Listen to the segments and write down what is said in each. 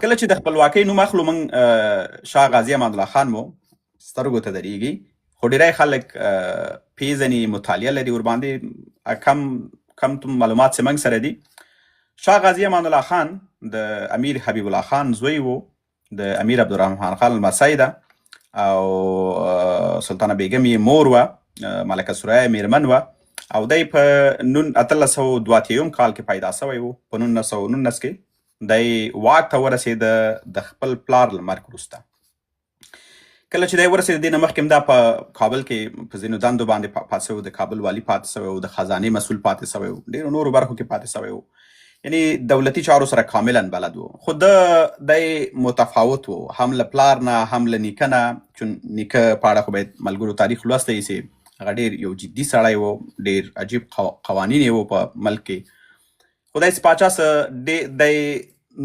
کله چې د خپلواکۍ نوم اخلو موږ شاه غازي امان الله خان مو سترګو ته درېږي، خو ډېری خلک پیژني، مطالعه لري ورباندې، کم معلومات چې موږ سره دي. شاه غازي امان الله خان د امیر حبیب الله خان زوی و، د امیر عبدالرحمن خان لمسی ده، او سلطانه بیګم یې مور وه، ملکه سرایه میرمن وه، او دی په 1882 کال کې پیدا شوی و. په 1919 کې دی واک ته ورسېده د خپل پلار له مرګ وروسته. کله چې دی ورسېد، دې نه مخکې هم دا په کابل کې په ځینو دندو باندې پاتې شوی، د کابل والي پاتې شوی و، د خزانې مسؤل پاتې شوی و، ډېرو نورو برخو کې پاتې شوی و، یعنی دولتي چارو سره کاملا بلد و. خو دی متفاوت و، هم له پلار نه هم له نیکه نه، چون نیکه په اړه خو باید ملګرو تاریخ لوستی سي، هغه ډېر یو جدي سړی و، ډېر عجیب قوانین یې و په ملک کې. خو دی پاچا څه دی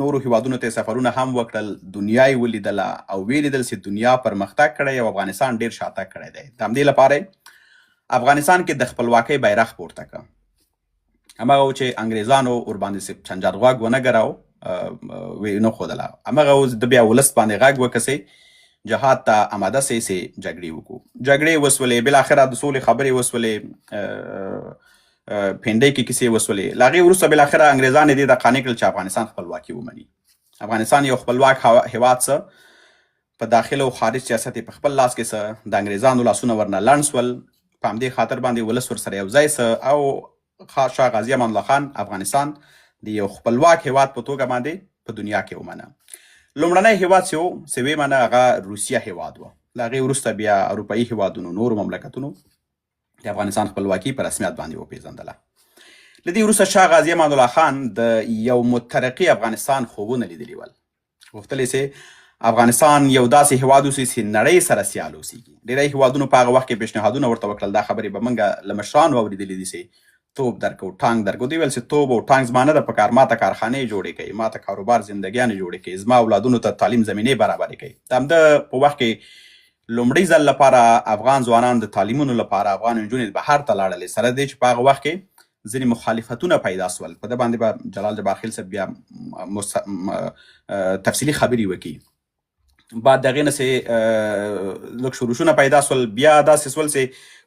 نورو هیوادونو ته سفرونه هم وکړل، دنیا یې ولیدله او ویې لیدل چې دنیا پرمختګ کړی او افغانستان ډېر شاتګ کړی دی. د همدې لپاره افغانستان کې د خپلواکۍ بیرغ پورته کړه. همغه و چې انګریزانو ورباندې چنجاد غوږ ونه ګراو، ویې نه ښودله. همغه و د بیا ولس باندې غږ وکسئ، جهاد ته اماده سئ چې جګړې وکړو. جګړې وسولې، بالاخره د سولې خبرې وسولې، پنډۍ کې کیسې وسولې. له هغې وروسته بالاخره انګریزان یې دې ته قانع کړل چې افغانستان خپلواکي ومني. افغانستان یو خپلواک هیواد څه په داخل او خارج سیاست یې په خپل لاس کې څه د انګریزانو لاسونه ورنه لنډ سول. په همدې خاطر باندې ولس ورسره یو ځای څه او شاه غازي امان الله خان افغانستان د یو خپلواک هیواد په توګه باندې په دنیا کې ومنه. لومړنی هیواد چې و چې ویې منه هغه روسیه هیواد و. له هغې وروسته بیا اروپایي هیوادونو، نورو مملکتونو د افغانستان خپلواکي په رسمیت باندې وپېژندله. له دې وروسته شاه غازي امان الله خان د یو مترقي افغانستان خوبونه لیدلي ول. غوښتل یې چې افغانستان یو داسې هیواد اوسي چې نړۍ سره سیال اوسېږي. ډېری هیوادونو په هغه وخت کې پیشنهادونه ورته وکړل. دا خبرې به موږ له مشرانو اورېدلې دي چې توپ درکو، ټانک درکو. دوی ویل چې توپ او ټانک زما نه ده په کار، ما ته کارخانې جوړې کوي، ما ته کاروبار زندګیانې جوړې کوي، زما اولادونو ته تعلیم زمینې برابرې کوي. د همده په وخت کې لومړی ځل لپاره افغان ځوانان د تعلیمونو لپاره افغان نجونې بهر ته لاړلې، سره دې چې په هغه وخت کې ځینې مخالفتونه پیدا سول. په ده باندې به جلال جبار خیل صاحب بیا تفصیلي خبرې وکړي. بعد د هغې نه چې لږ شروشونه پیدا سول، بیا داسې سول چې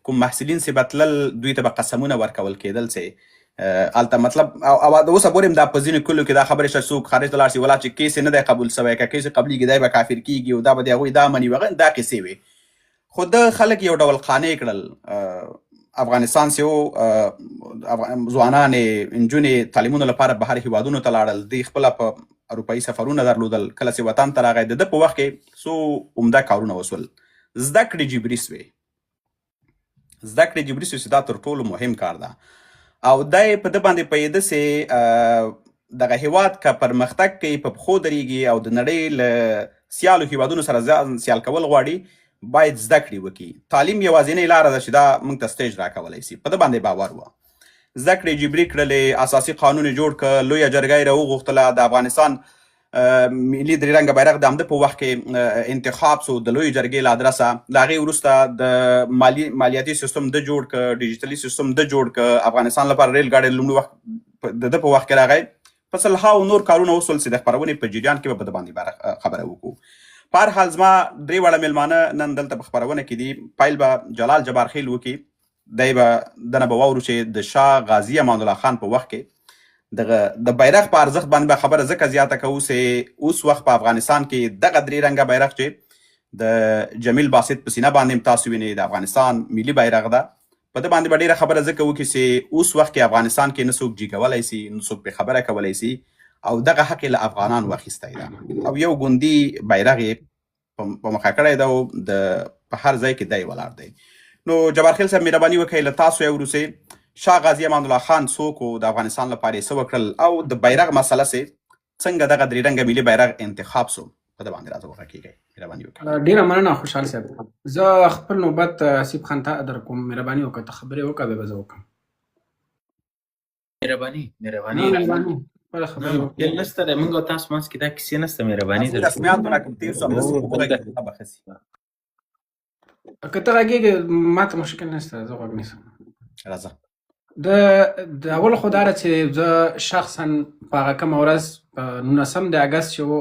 کوم محصلین چې به تلل دوی ته به قسمونه ورکول کېدل چې هلته مطلب او د اوسه پورې هم دا په ځینو کلیو کې دا خبرې شته، څوک خارج ته لاړ شي ولا چې کیس یې نه دی قبول سوی، که کیس یې قبلېږي دی به کافر کېږي او دا به د هغوی دا مني وغیره، دا کیسې وې. خو د خلک یو ډول قانع کړل. افغانستان چې و ځوانان نجونې تعلیمونو لپاره بهر هیوادونو ته لاړل. دوی خپله په اروپایي سفرونه درلودل. کله چې وطن ته راغی د ده په وخت کې څو عمده کارونه وسول. زده کړې جبري سوې. زده کړې جبري سوې چې دا تر ټولو مهم کار ده. او دی په ده باندې پوهېده چې دغه هیواد که پرمختګ کوي، په پښو درېږي او د نړۍ له سیالو هیوادونو سره سیال کول غواړي، باید زده کړې وکړي. تعلیم یوازینۍ لاره ده چې دا موږ ته سټیج راکولی شي. په ده باندې باور وه. زده کړې جبري کړلې، اساسي قانون یې جوړ کړه، لویه جرګه یې راوغوښتله، د افغانستان ملي درې رنګه بیرغ د همده په وخت کې انتخاب سو د لویې جرګې له ادرسه. له هغې وروسته د مالیاتي سیستم ده جوړ کړه، ډیجیټلي سیستم ده جوړ کړه. افغانستان لپاره ریل ګاډی لومړي وخت د ده په وخت کې راغی. په سلهاو نور کارونه وسول چې د خپرونې په جریان کې به په ده باندې خبره وکړو. په هر حال زما درې واړه میلمانه نن دلته په خپرونه کې دي. پیل به جلال جبار خیل وکړي. دی به دنه به واورو چې د شاه غازي امان الله خان په وخت کې د بیرغ په ارزښت باندې به خبره ځکه زیاته کوو چې اوس وخت په افغانستان کې دغه درې رنګه بیرغ چې د جمیل باسط په سینه باندې هم تاسو وینئ د افغانستان ملي بیرغ ده. په ده باندې به ډېره خبره ځکه وکړي چې اوس وخت کې افغانستان کې نه څوک جیګولی سي، نه څوک پرې خبره کولی سي، او دغه حق یې له افغانانو واخیستی ده او یو ګوندي بیرغ یې په مخه کړی ده او په هر ځای کې دی ولاړ دی. نو جبار خیل صاحب مهرباني وکړئ له تاسو یې وروسئ شاه غازي امان الله خان څوک و، د افغانستان لپاره یې څه وکړل، او د بیرغ مسله چې څنګه دغه درې رنګه ملي بیرغ انتخاب سو، په ده باندې راته وغږېږئ. مهرباني وکړئ. ډېره مننه خوشحال صاحب. زه خپل نوبت آصف خان ته در کوم. مهرباني وکړه ته خبرې وکړه بیا به زه وکړم. مهرباني خپله خبرې وکړه. دل نشته دی، موږ او تاسو منځ کې دا کیسې نشته. مهرباني تاسو رسمیات نه کوم، تېر سو همداسې په وغږېږئ، ښه به ښه سي. که ته غږېږې ما ته مشکل نشته، زه غوږ نیسم. راځه. د اول خو دا ده چې زه شخصا په هغه کومه ورځ په 19 د اګست چې و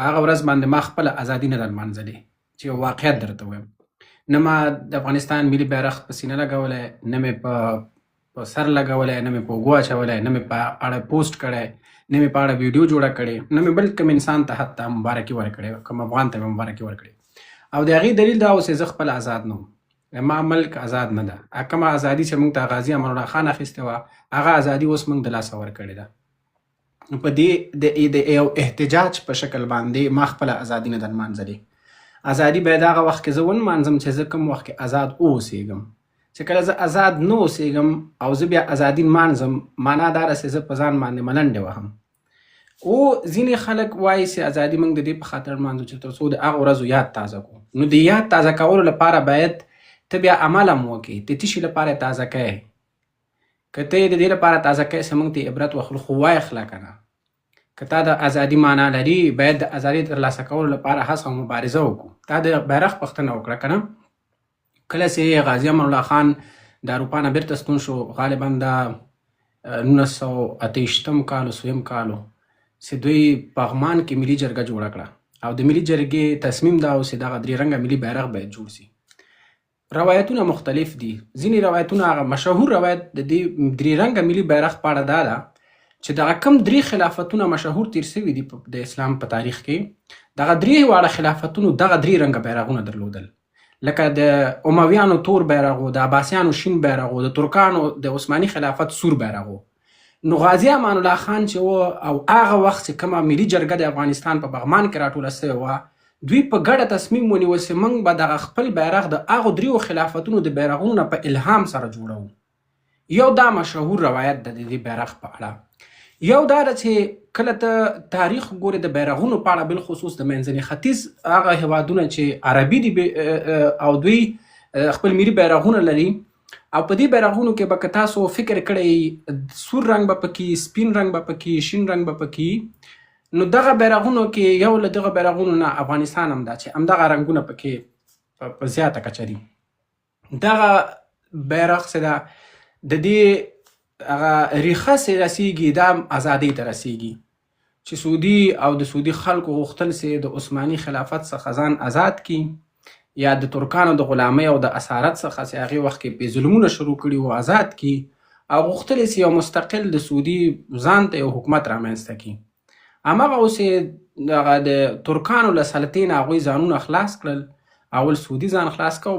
په هغه ورځ باندې ما خپله ازادي نه ده لمانځلې چې یو واقعیت درته وایم. نه ما د افغانستان ملي بیرغ په سینه لګولی، نه مې په سر لګولی، نه مې په اوږو اچولی، نه مې په اړه پوسټ کړی، نه مې په اړه ویډیو جوړه کړې، نه مې بل کوم انسان ته حتی مبارکي ورکړې، کوم افغان ته مې مبارکي ورکړې. او د هغې دلیل دا و چې زه خپل آزاد نه وم، ما ملک آزاد نه ده. کومه ازادي چې موږ ته غازي امان الله خان اخیستې وه، هغه ازادي اوس موږ د لاسه ورکړې ده. نو په دې د یو احتجاج په شکل باندې ما خپله ازادي نه ده لمانځلې. ازادي باید هغه وخت کې زه ونمانځم چې زه کوم وخت کې آزاد واوسېږم. چې کله زه آزاد نه اوسېږم او زه بیا ازادي نمانځم، معنا دا ده چې زه په ځان باندې ملنډې وهم. او ځینې خلک وایي چې ازادي موږ د دې په خاطر نمانځو چې تر څو د هغو ورځو یاد تازه کړو. نو د یاد تازه کولو لپاره باید ته بیا عمل هم وکړې، د څه شي لپاره یې تازه کوې. که ته یې د دې لپاره تازه کوې چې موږ ته عبرت واخلو، خو واخله که نه. که تا د ازادي معنا لري، باید د ازادي ترلاسه کولو لپاره هڅه او مبارزه وکړو. تا د بیرغ پوښتنه وکړه که نه. کله چې غازي امان الله خان د اروپا نه بیرته ستون شو، غالبا د 1928 کال سویم کالو، چې دوی پغمان کې ملي جرګه جوړه کړه او د ملي جرګې تصمیم دا و چې دغه درې رنګه ملي بیرغ باید جوړ شي. روایتونه مختلف دي. ځینې روایتونه، هغه مشهور روایت د دې درې رنګه ملي بیرغ په اړه دا ده چې دغه کم درې خلافتونه مشهور تیر شوي دي د اسلام په تاریخ کې، دغه درې واړه خلافتونو دغه درې رنګه بیرغونه درلودل، لکه د امویانو تور بیرغ و، د عباسیانو شین بیرغ و، د ترکانو د عثماني خلافت سور بیرغ و. نو غازي امان الله خان چې و او هغه وخت چې کومه ملي جرګه د افغانستان په بغمان کې راټوله سوې وه، دوی په ګډه تصمیم ونیول چې موږ به دغه خپل بیرغ د هغو دریو خلافتونو د بیرغونو نه په الهام سره جوړوو. یو دا مشهور روایت ده د دې بیرغ په اړه. یو دا ده چې کله ته تاریخ ګورې د بیرغونو په اړه، بالخصوص د منځني ختیځ هغه هیوادونه چې عربي دي او دوی خپل ملي بیرغونه لري، او په دې بیرغونو کې به که تاسو فکر کړئ سور رنګ به پکې، سپین رنګ به پکې، شین رنګ به پکې. نو دغه بیرغونو کې یو له دغه بیرغونو نه افغانستان هم ده چې همدغه رنګونه پکې په زیاته کچه دي. دغه بیرغ چې ده د دې هغه ریښه چې رسیږي، دا ازادۍ ته رسیږي چې سعودي او د سعودي خلکو غوښتل چې د عثماني خلافت څخه ځان آزاد کړي، یا د ترکانو د غلامۍ او د اسارت څخه چې هغې وخت کې پې ظلمونه شروع کړي وو آزاد کړي، او غوښتل چې یو مستقل د سعودي ځان ته یو حکومت رامنځته کړي. هماغه اوس یې دغه د ترکانو له سلطې نه هغوی ځانونه خلاص کړل. اول سعودي ځان خلاص کړ،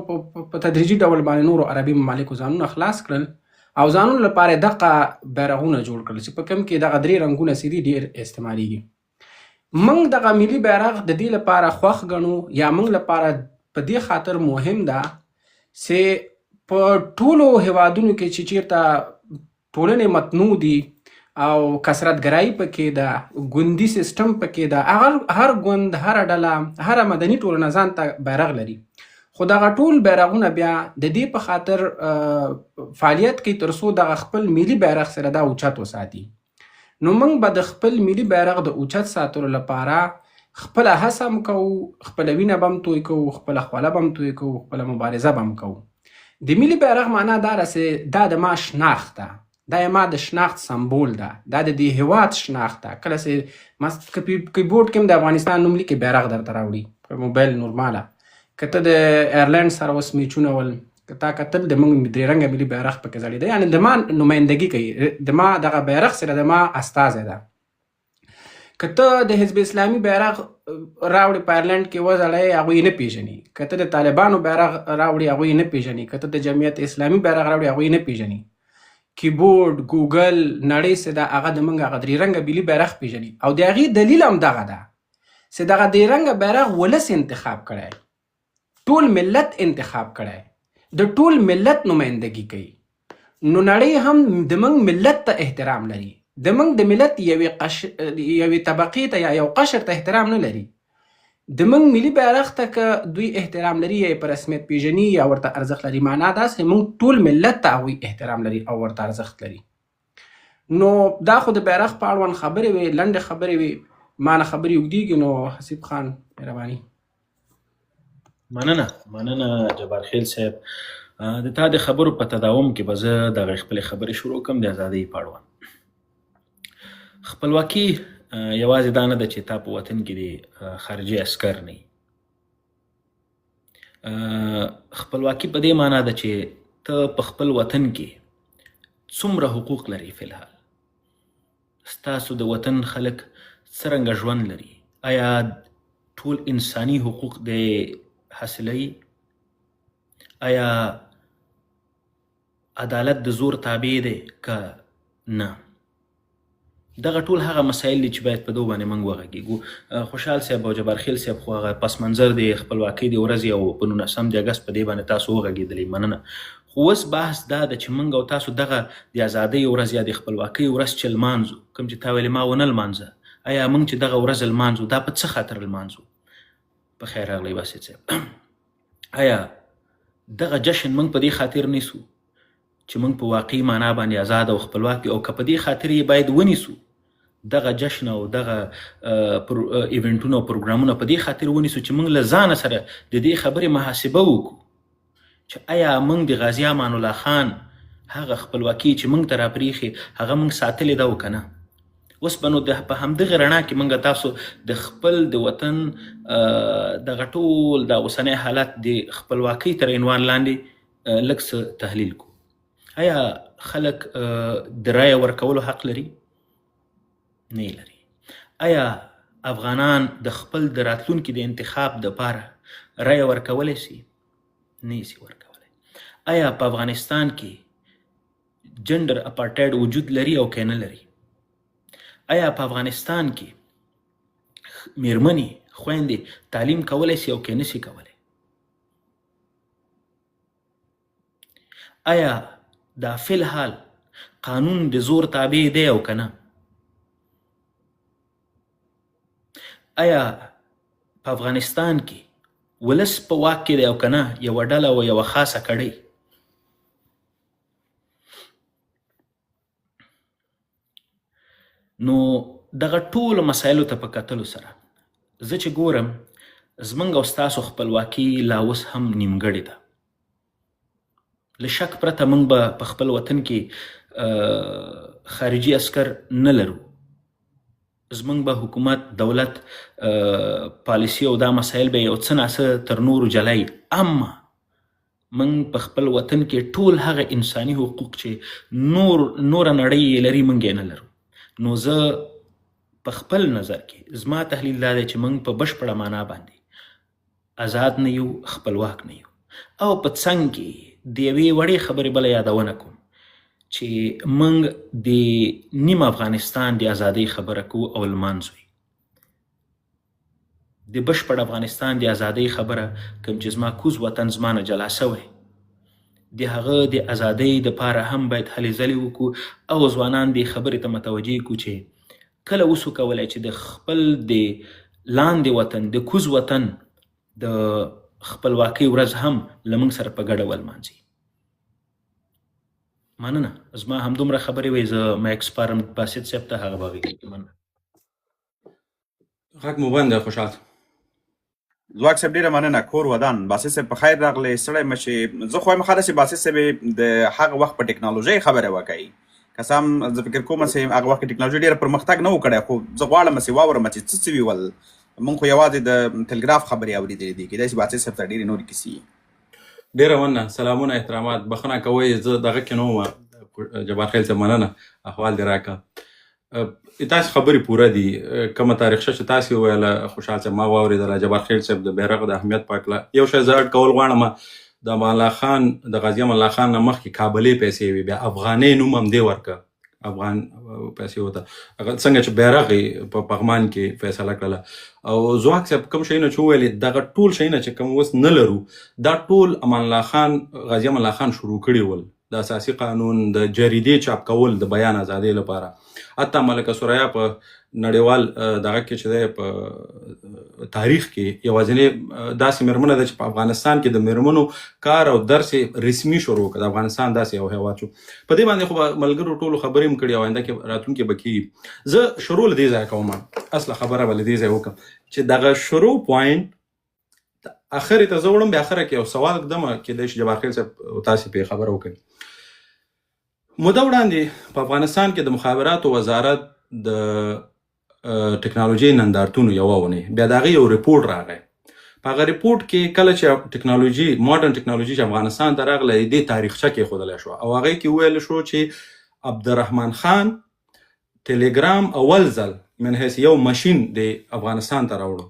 په تدریجي ډول باندې نورو عربي ممالکو ځانونه خلاص کړل او ځانونو لپاره دغه بیرغونه جوړ کړل چې په کوم کې دغه درې رنګونه چې دي ډېر استعمالیږي. موږ دغه ملي بیرغ د دې لپاره خوښ ګڼو، یا موږ لپاره په دې خاطر مهم ده چې په ټولو هیوادونو کې چې چیرته ټولنې متنوع دي او کثرتګرایي پکې ده، ګوندي سیستم پکې ده، هر ګوند، هر ډله، هر مدني ټولنه ځان ته بیرغ لري، خو دغه ټول بیرغونه بیا د دې په خاطر فعالیت کوي تر څو دغه خپل ملي بیرغ سره دا اوچت وساتي. نو موږ به د خپل ملي بیرغ د اوچت ساتلو لپاره خپله هڅه هم کوو، خپله وینه به هم توی کوو، خپله خوله به هم توی کوو، خپله مبارزه به هم کوو. د ملي بیرغ معنا دا ده چې دا د ما شناخت ده، دا ما د شناخت سمبول ده، دا د دې هیواد شناخت ده. کله چې ما کیبورډ کې هم د افغانستان نوم لیکي، بیرغ درته راوړي په موبایل نورماله. که ته د ایرلینډ سره اوس میچونه ول، که تا کتل د موږ درې رنګه ملي بیرغ پکې ځړېده، یعنې د ما نمایندګي کوي، د ما دغه بیرغ سره د ما استازی ده. که ته د حزب اسلامي بیرغ راوړې په ایرلینډ کې وځړی، هغوی نه پېژني. که ته د طالبانو بیرغ راوړې، هغوی نه پېژني. که ته د جمعیت اسلامي بیرغ راوړې، هغوی نه پېژني. کیبورډ، ګوګل، نړۍ چې ده هغه د موږ هغه درې رنګه ملي بیرغ پېژني، او د هغې دلیل هم دغه ده چې دغه درې رنګه بیرغ ولس انتخاب کړی، ټول ملت انتخاب کړی، د ټول ملت نمایندګي کوي. نو نړۍ هم د موږ ملت ته احترام لري، د موږ د ملت یوې طبقې ته یا یو قشر ته احترام نه لري. د موږ ملي بیرغ ته که دوی احترام لري، یا په رسمیت پیژني، یا ورته ارزښت لري، معنا دا چې موږ ټول ملت ته هغوی احترام لري او ورته ارزښت لري. نو دا خو د بیرغ په اړوند خبرې وې، لنډې خبرې وې، ما نه خبرې اوږدېږي. نو حسیب خان مهرباني. مننه جبار خیل صاحب. د تا د خبرو په تداوم کې به زه دغه خپلې خبرې شروع کړم د ازادۍ په اړوند. خپلواکي یوازې دا نه ده چې تا په وطن کې د خارجي عسکر نه وي. خپلواکي په دې معنا ده چې ته په خپل وطن کې څومره حقوق لري. فی الحال ستاسو د وطن خلک څرنګه ژوند لري؟ آیا ټول انساني حقوق د حاصلوي؟ آیا عدالت د زور تابع دی که نه؟ دغه ټول هغه مسایل دي چې باید په دو باندې موږ وغږیږو. خوشحال صاحب او جبارخیل صاحب خو هغه پس منظر د خپلواکۍ د ورځې او په 19 د اګست په دې باندې تاسو وغږېدلئ، مننه. خو اوس بحث دا ده چې موږ او تاسو دغه د ازادۍ ورځ یا د خپلواکۍ ورځ چې لمانځو، کوم چې تا ویلې ما ونه لمانځه، آیا موږ چې دغه ورځ لمانځو دا په څه خاطر لمانځو؟ په خیر راغلی باسط صاحب. آیا دغه جشن موږ په دې خاطر نیسو چې موږ په واقعي معنا باندې آزاد او خپلواک یو، که په دې خاطر یې باید ونیسو دغه جشن او دغه ایونټونه او پروګرامونه په دې خاطر ونیسو چې موږ له ځانه سره د دې خبرې محاسبه وکړو چې آیا موږ د غازي امان الله خان هغه خپلواکي چې موږ ته راپرېښې هغه موږ ساتلې ده او که نه؟ اوس به نو په همدغه رڼا کې موږ تاسو د خپل د وطن دغه ټول د اوسنی حالت د خپلواکۍ تر عنوان لاندې لږ څه تحلیل کړو. آیا خلک د رایې ورکولو حق لري؟ نه لري. آیا افغانان د خپل د راتلونکي د انتخاب دپاره رایه ورکولی سي؟ نه سي ورکولی. آیا په افغانستان کې جنډر اپارټاید وجود لري او که نه لري؟ آیا په افغانستان کې میرمنې خویندې تعلیم کولی سي او که نه سي کولی؟ آیا دا فی الحال قانون د زور تابع دی او که نه؟ آیا په افغانستان کې ولس په واک کې دی او که نه یوه ډله او یوه خاصه کړۍ؟ نو دغه ټولو مسایلو ته په کتلو سره زه چې ګورم زموږ او ستاسو خپلواکي لا اوس هم نیمګړې ده. له شک پرته موږ به په خپل وطن کې خارجي عسکر نه لرو. زموږ به حکومت، دولت، پالیسی او دا مسایل به یو څه ناڅه تر نورو جلای، اما موږ په خپل وطن کې ټول هغه انساني حقوق چې نوره نړۍ یې لري موږ یې نه لرو. نو زه په خپل نظر کې زما تحلیل دا دی چې موږ په بشپړه معنا باندې آزاد نه یو، خپلواک نه یو. او په څنګ کې د یوې وړې خبرې بله یادونه کوم چې موږ د نیم افغانستان د ازادۍ خبره کوو او لمانځو. د بشپړ افغانستان د ازادۍ خبره کوم چې زما کوز وطن زما نه جلا سوی، د هغه د ازادۍ دپاره هم باید هلې ځلې وکړو او ځوانان دې خبرې ته متوجه کړو چې کله اوسو کولی چې د خپل د لاندې وطن، د کوز وطن د خپلواکۍ ورځ هم له موږ سره په ګډه ولمانځي. مننه. زما همدومره خبرې وې. زه مایک سپارم باسط صاحب ته، هغه به غږېږي. مننه. غږ مو بند دی خوشحال. ځواک صاحب ډېره مننه. کور ودان. باسط صاحب په خیر راغلی. سړی مشي زه خو وایم ښه ده چې باسط صاحب د هغه وخت په ټکنالوژۍ خبره وکړي. که څه هم زه فکر کوم چې هغه وخت کې ټکنالوژي ډېره پرمختګ نه و کړی، خو زه غواړم چې واورم چې څه څه ویول. موږ خو یوازې د ټلګراف خبرې اورېدلې دي، کېدای شي باسط صاحب ته ډېرې نورې کیسې. ډېره مننه. سلامونه، احترامات، بخښنه کوئ زه دغه کې نه وم. جبارخیل صاحب مننه، احوال دې راکړه. تاسو خبرې پوره دي. کومه تاریخچه چې تاسو وویله خوشحال صاحب ما واورېدله، جبارخیل صاحب د بیرغ د اهمیت په هکله یو شی زه اډ کول غواړم. د امان الله خان، د غازي امان الله خان نه مخکې کابلې پیسې وي، بیا افغانۍ نوم هم دې ورکړه، افغان پیسې ورته څنګه چې بیرغ یې په پغمان کې فیصله کړله. او ځواک صاحب کوم شیونه چې وویلې دغه ټول شیونه چې کوم اوس نه لرو، دا ټول امان الله خان، غازي امان الله خان شروع کړي ول. د اساسي قانون، د جریدې چاپ کول د بیان ازادۍ لپاره. حتی ملکه ثریا په نړیوال دغه کې چې دی په تاریخ کې یوازینۍ داسې مېرمنه ده چې په افغانستان کې د مېرمنو کار او درس رسمي شروع کړه. د افغانستان داسې یو هېواد شو. په دې باندې خو به ملګرو ټولو خبرې هم کړي او آینده کې راتلونکي به کېږي. زه شروع له دې ځایه کوم، اصله خبره به له دې ځایه وکړم چې دغه شروع پوینټ اخر ته زه وړم. بیا اخره کې یو سوال ږدم، کېدای شي جبارخیل صاحب تاسې پرې خبره وکړي. موده وړاندې په افغانستان کې د مخابراتو وزارت د ټکنالوژي نندارتونو یوه اونۍ بیا د هغې یو ریپورټ راغی. په هغه ریپورټ کې کله چې ټکنالوژي ماډرن ټکنالوژي چې افغانستان ته راغله د دې تاریخچه کېښودلی شوه او هغې کې وویل شو چې عبدالرحمن خان ټلیګرام اول ځل من حیث یو ماشین د افغانستان ته راوړو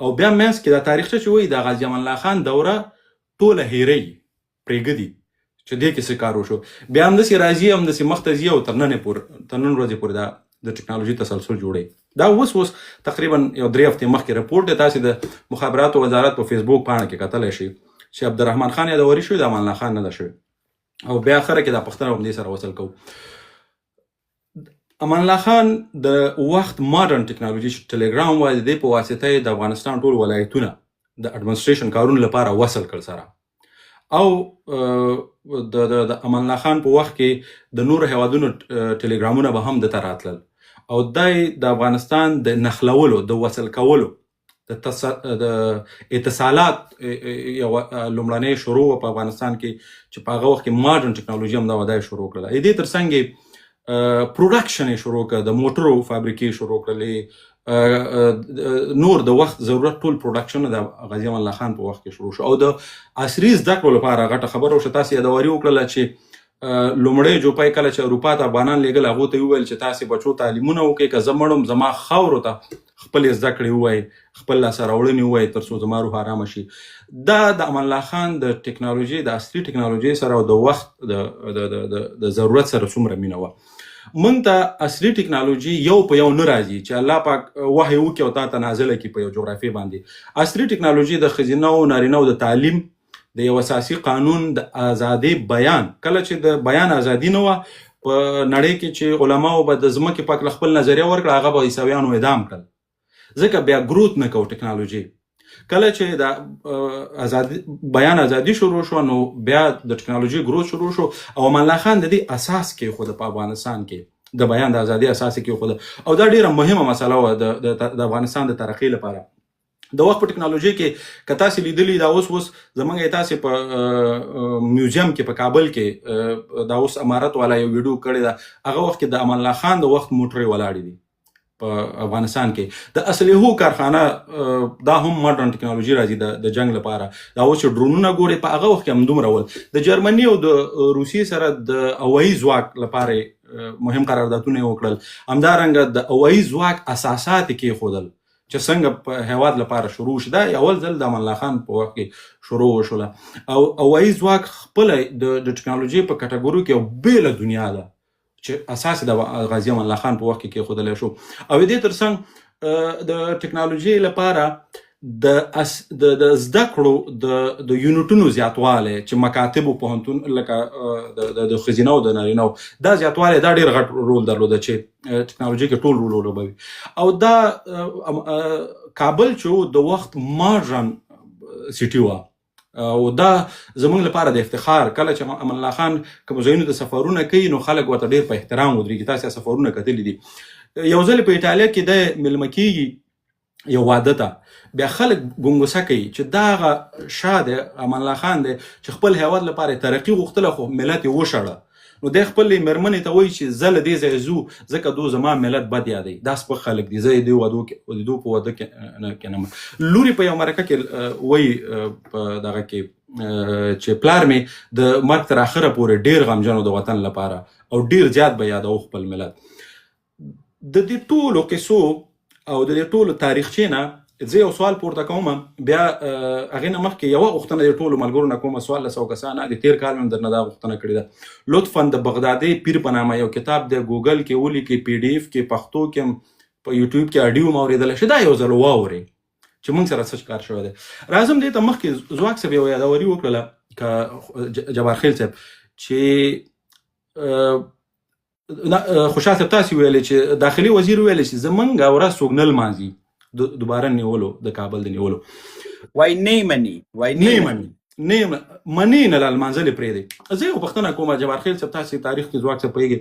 او بیا منځ کې دا تاریخچه چې وایي د غازي امان الله خان دوره ټوله هیروي پرېږدي چې دې کې څه کار وشو. بیا همداسې راځي همداسې مخته ځي او تر نن ورځې پورې دا د ټکنالوژي تسلسل جوړوي. دا اوس تقریبا یو 3 هفتې مخکې رپورټ دی، تاسې د مخابراتو وزارت په فیسبوک پاڼه کې کتلی شئ چې عبدالرحمن خان یادوري شوی، د امان الله خان نه ده شوی. او بیا اخره کې دا پوښتنه هم دې سره وصل کوو. امان الله خان د وخت ماډرن ټکنالوژي چې ټلیګرام وایي د دې په واسطه یې د افغانستان ټول ولایتونه د اډمنسټریشن کارونو لپاره وصل کړل سره. او د امان الله خان په وخت کې د نورو هیوادونو ټلیګرامونه به هم دته راتلل او دای د افغانستان د نښلولو د وصل کولو د اتصالات یو لومړنۍ شروع په افغانستان کې چې په هغه وخت کې ماډرن ټکنالوژي هم دا ودای شروع کړله. دې تر څنګ پروډکشن یې شروع کړ، د موټرو فابریکې شروع کړلې، نور د وخت ضرورت ټول پروډکشن د غازي امان الله خان په وخت کې شروع شو. او د عصري زده کړو لپاره غټه خبره وشوه. تاسې یادواري وکړله چې لومړی جوپای کله چې اروپا ته افغانان لېږل هغو ته یې وویل چې تاسې بچو تعلیمونه وکړئ، که زه مړم زما خاورو ته خپلې زده کړې ووایئ، خپل لاسته راوړنې ووایئ تر څو زما روح ارامه شي. دا د امان الله خان د ټکنالوژي د عصري ټکنالوژۍ سره او د وخت د ضرورت سره څومره مینه وه. موږ ته عصري ټکنالوژي یو په یو نه راځي چې الله پاک وحی وکړي او تا ته نازله کړي په یو جغرافیې باندې. عصري ټکنالوژي د ښځینه او نارینه د تعلیم د یو اساسي قانون د ازادۍ بیان، کله چې د بیان ازادي نه وه په نړۍ کې چې علماو به د ځمکې پاک له خپل نظریه ورکړه، هغه به عیسویانو اعدام کړل ځکه بیا ګروت نه کوو ټکنالوژي. کله چې د بیان ازادي شروع شو نو بیا د ټکنالوژي ګروت شروع شو او امان الله خان د دې اساس کېښوده په افغانستان کې، د بیان د ازادي اساس یې کېښوده. او دا ډېره مهمه مسله وه د افغانستان د ترقۍ لپاره. د وخت په ټکنالوژي کې که تاسې لیدلي دا اوس زموږ یې تاسې په میوزیم کې په کابل کې دا اوس امارت والا یو ویډیو کړې ده، هغه وخت کې د امان الله خان د وخت موټرې ولاړې دي په افغانستان کې. د اسلحو کارخانه دا هم ماډرن ټکنالوژي راځي د جنگ لپاره. دا اوس چې ډرونونه ګوري په هغه وخت کې همدومره ول. د جرمني او د روسیې سره د هوایي ځواک لپاره مهم قراردادونه یې وکړل. همدارنګه د هوایي ځواک اساسات یې کېښودل چې څنګه په هیواد لپاره شروع شي. دا اول ځل د امان الله خان په وخت کې شروع وشوله. او هوایي ځواک خپله د ټکنالوژۍ په کټګورو کې یو بېله دنیا ده چې اساس د غازي امان الله خان په وخت کې کېښودلی شو. او دې تر څنګ د ټکنالوژۍ لپاره د زده کړو د یونټونو زیاتوالی چې مکاتبو پوهنتون لکه د ښځینه او د نارینه دا زیاتوالی دا ډېر غټ رول درلوده چې ټکنالوژي کې ټول رول ولوبوي. او دا کابل چې د وخت ماډرن سیټي وه او دا زموږ لپاره د افتخار. کله چې امان الله خان کوم ځایونو ته سفرونه کوي نو خلک ورته ډېر په احترام ودرېږي. تاسې سفرونه کتلي دي. یو ځل په ایټالیا کې د میلمه کېږي یو واده ته، بیا خلک ګونګوسه کوي چې دا هغه شاه دی امان الله خان دی چې خپل هیواد لپاره ترقي غوښتله خو ملت یې وشړه. نو دی خپلې مېرمنې ته وایي چې زه له دې ځایه ځو ځکه دو زما ملت بد یادوي. دا سپک خلک دي، زه یې د دوی په واده کې نه یم. لورې په یو مرکه کې وایي په دغه کې چې پلار مې د مرګ تر اخره پورې ډېر غمجن و د وطن لپاره او ډېر زیات به یادو خپل ملت. د دې ټولو قصو او د دې ټولو تاریخچې نه زه یو سوال پورته کوم. بیا هغې نه مخکې یوه غوښتنه د ټولو ملګرو نه کوم. 1400 کسانه د تېر کال مې درنه دا غوښتنه کړې ده. لطفا د بغدادي پیر په نامه یو کتاب دی، ګوګل کې ولیکئ، PDF کې پښتو کې په یوټیوب کې اډیو مې اورېدلی شي. دا یو ځل واورئ چې موږ سره څه کار شوی دی. راځم دې ته مخکې ځواک صاحب یو یادوري وکړله که جبار خیل صاحب چې خوشحال صاحب تاسې ویلې چې داخلي وزیر ویلې چې زمونږ ورځ څوک نه لمانځي دوباره نیولو د کابل د نیولو. وای نه مني مني نه لمانځلې پرېږدي. زه یو پوښتنه کوم جبار خیل صاحب، تاسې تاریخ کې ځواک صاحب پوهېږي،